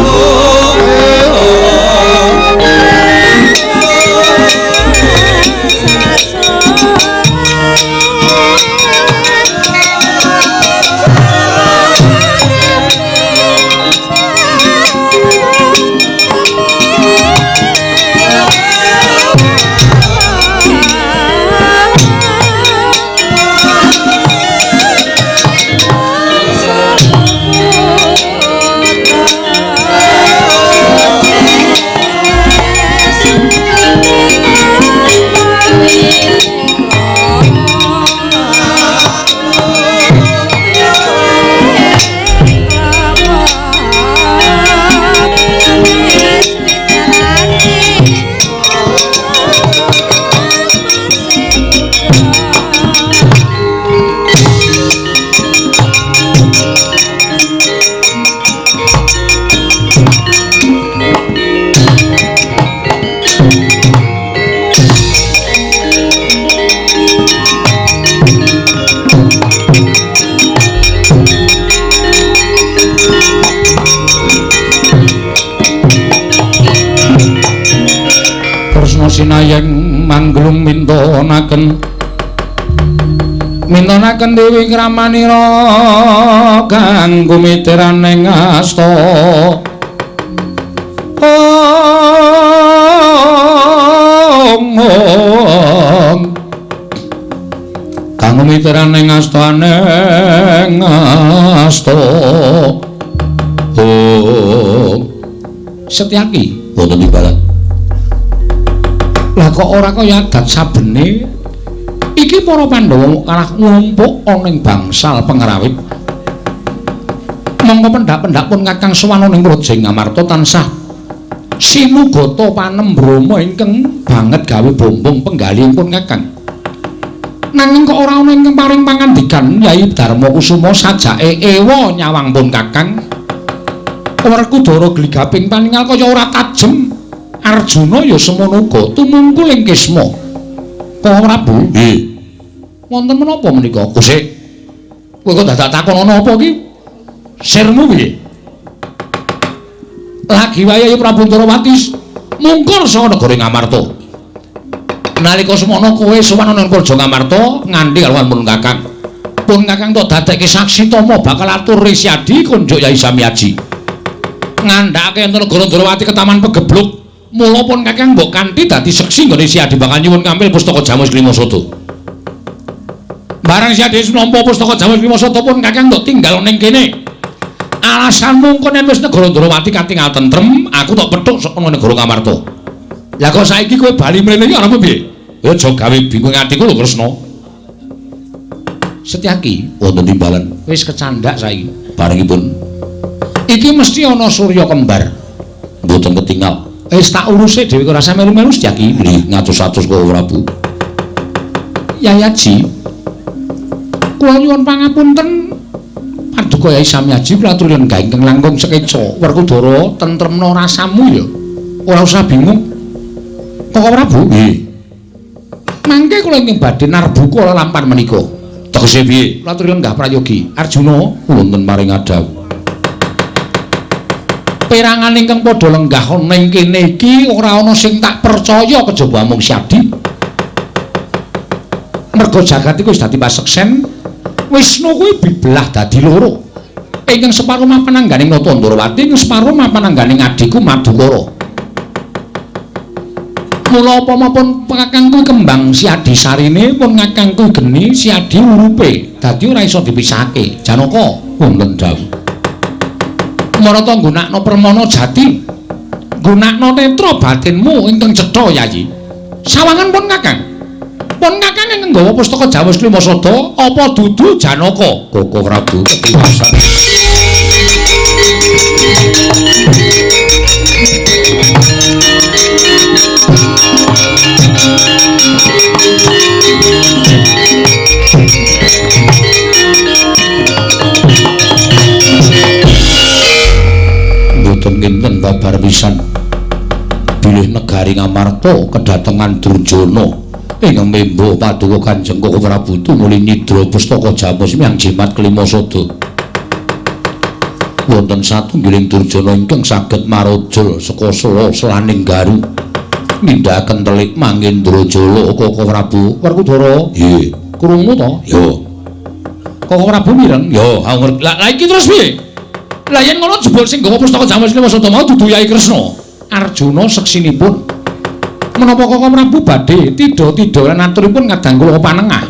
Sinayeng mangglung mintonaken Dewi Kramanira kanggo mitiraning asta kanggo mitiraning astane asta Setyaki, wonten timbalan. Lah kok ora kaya adat sabene iki para Pandhawa kalah ngumpuk ana ing bangsal pengrawit. Monggo pendak-pendak pun Kakang Suwana ning Praja Ngamarta tansah sinugata panembrama ingkang banget gawe bombong penggalihipun Kakang. Nanging kok ora ana ingkang paring pangandikan Yai Darma Kusuma sajake ewa nyawang pun Kakang. Werkudara gligaping paningal kaya ora tajem. Arjuna ya semono uga tumungkul ing Kisma. Kok Prabu? Nggih. Wonten menapa menika? Gusik. Kowe kok dadak takon ana apa iki? Sirmu piye? Lagi wae Yai Prabu Ndarawati mungkur saka negara Ngamarta. Nalika semono kowe sowan ana ing Praja Ngamarta nganti kalawan pun Kakang. Pun Kakang tok dadekke saksi tama bakal atur Risyadi kunjuk Yai Samyaji. Ngandhake enten negara Ndarawati ke Taman Pegebluk. Mula pun Kakang mbok kanthi dadi seksi nggone Risyadi bakal nyuwun kampil pustaka Jamus Klimasada. Barang Risyadi nampa pustaka Jamus Klimasada pun Kakang tok tinggal ning kene. Alasanmu engko nek wis negara Ndarawati katingal tentrem, aku tok pethuk saka negara Ngamarta. Lah kok saiki kowe bali mrene iki ana apa piye? Ya aja gawe bingung atiku lho Kresna. Setyaki, Wonten timbalan. wis kecandak saiki. Paringipun Iki mesti ana Surya kembar. mboten ketingal. Wis tak uruse dhewe kok rasa melu-melu Setyaki. Nggih, ngatus-atus kok Prabu. Yayaji. Kula nyuwun pangapunten Paduka Yai Samyaji kula aturi lenggah ingkang langkung sekeca. Werkudara tentremna rasamu ya. Ora usah bingung. Kok Prabu? Nggih. Mangke kula ingkang badhe narbu kala lampan menika. Tegese piye? Kula aturi lenggah prayogi. Arjuna, Wonten maring adhawu. perangan ingkang padha lenggah ning kene iki ora ana sing tak percaya kejaba mung Syadi. Merga jagat iku wis dadi paseksen, Wisnu kuwi bibelah dadi loro. Ingkang separo mapan angganing Nata Ndarawati, ing separo mapan angganing adiku Madukara. Mula upama pun Kakang kuwi kembang Syadi sarine, pun Kakang kuwi geni Syadi urupe, dadi ora iso dipisahake. Janaka wonten dawuh. Marata nggunakno permana jati, nggunakno netra batinmu ingkang cetha Yayi. Sawangan pun Kakang. Pun Kakang ingkang nggawa pustaka Jamus Klimasada apa dudu Janaka? Koko Prabu ketiwasan. Mboten kinten babar pisan. Bilih negari Ngamarta kedatengan Durjana. Ingkang membo Paduka Kanjeng Koko Prabu tumuli nidra pustaka Jamus Miang Jimat Klimasada. Wonten satunggiling Durjana ingkang saged marajul saka Sela Selaning Garu. Nindakaken telik Mangendrajala Koko Prabu. Werkudara, nggih, krungu to? Ya. Koko Prabu mireng? Ya, ngerti. Lah iki terus piye? Lah yen ngono jebul sing nggawa pustaka Jamus Klimasada mau dudu Yai Kresna. Arjuna seksinipun. Menapa Koko Prabu badhe tidha-tidha lan aturipun ngadang kula panengah?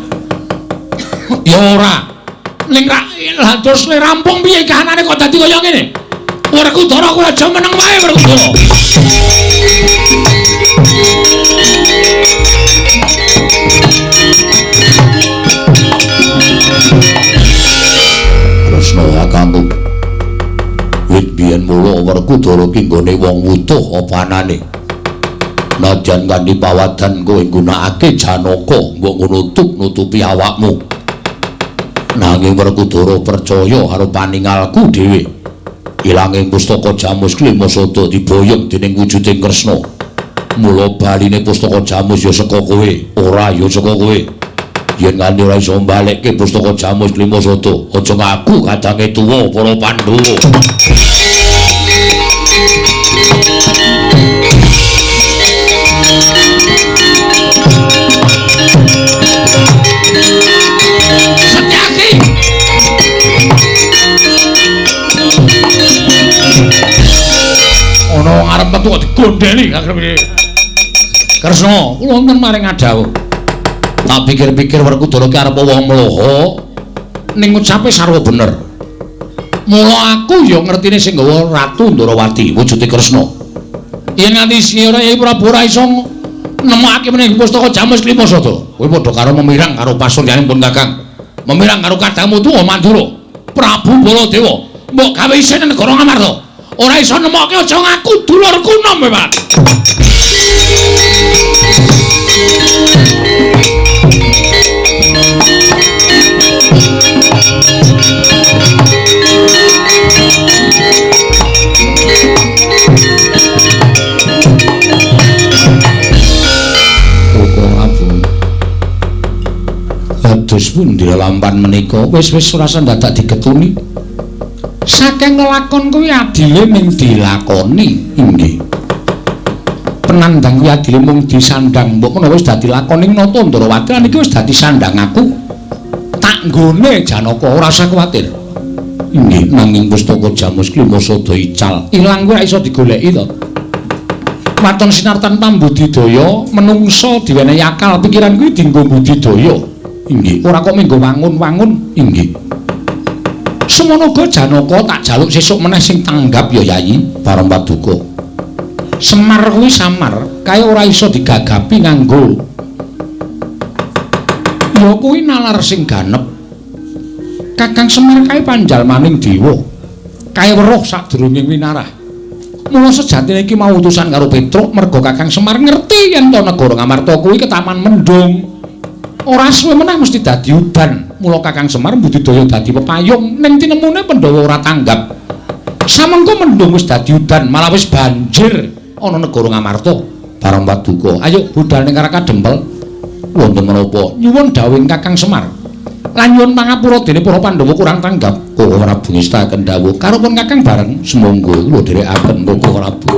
Ya ora. Ning lah terus le rampung piye kahanane kok dadi kaya ngene? Werkudara kuwi aja meneng wae Werkudara. Kresna Kakangku. Wit biyen mula Werkudara ki nggone wong wutuh apa anane. Najan kanthi pawadan kowe nggunakake Janaka mbok nutupi awakmu. Nanging Werkudara percaya karo paningalku dhewe. Ilanging pustaka Jamus Klimasada diboyong dening wujuding Kresna. Mula baline pustaka Jamus ya saka kowe, ora ya saka kowe. Yen nganti ora iso mbalekke pustaka Jamus Klimasada, aja ngaku kadange tuwa para Pandhawa. Setyaki. Ana wong arep metu kok digondheli Kresna, kula wonten maring adhawuh. Tak pikir-pikir Werkudara ki arep wong mloha ning ucape sarwa bener. Mula aku ya ngertine sing nggawa Ratu Ndarawati wujude Kresna. Yen nganti sira Yai Prabu ora iso nemokake meneh pustaka Jamus Klimasada, kowe padha karo memirang karo pasuryanipun Kakang. Memirang karo kadangmu tuwa Mandura. Prabu Baladewa, mbok gawe isin negara Ngamarta. Ora iso nemokke aja ngaku dulurku nom, Pak. Dados pundi lampan menika wis-wis ora dadak digetuni. Saking lakon kuwi adile mung dilakoni. Inggih. Penandang kuwi adile mung disandang, mbok menawa wis dadi lakoning Nata Ndarawati lan iki wis dadi sandang aku. Tak nggone Janaka ora usah kuwatir. Inggih, nanging pustaka Jamus Klimasada ical. Ilang kuwi ora iso digoleki to. Waton sinartan pambudidaya, menungsa diwenehi akal pikiran kuwi dienggo budidaya. Inggih, ora kok menggo wangun-wangun. Inggih. Semono uga Janaka tak jaluk sesuk meneh sing tanggap ya Yayi Parampaduka. Semar kuwi samar, kae ora iso digagapi nganggo. Ya kuwi nalar sing ganep. Kakang Semar kae panjalmaning dewa. Kae weruh sadurunge winarah. Mula sejatine iki mau utusan karo Petruk merga Kakang Semar ngerti yen to negara Ngamarta kuwi ketaman mendung. Ora suwe meneh mesti dadi udan. Mula Kakang Semar budidaya dadi pepayung ning tinemune Pandhawa ora tanggap. Samengko mendung wis dadi udan, malah wis banjir ana negara Ngamarta. Parampaduka, ayo budal ning Karaka Dempel. Wonten menapa? Nyuwun dawuh Kakang Semar. Lan nyuwun pangapura dene para Pandhawa kurang tanggap. Kok ora bungestaken dawuh karo pun Kakang bareng. Semonggo kula dherekaken Koko Prabu.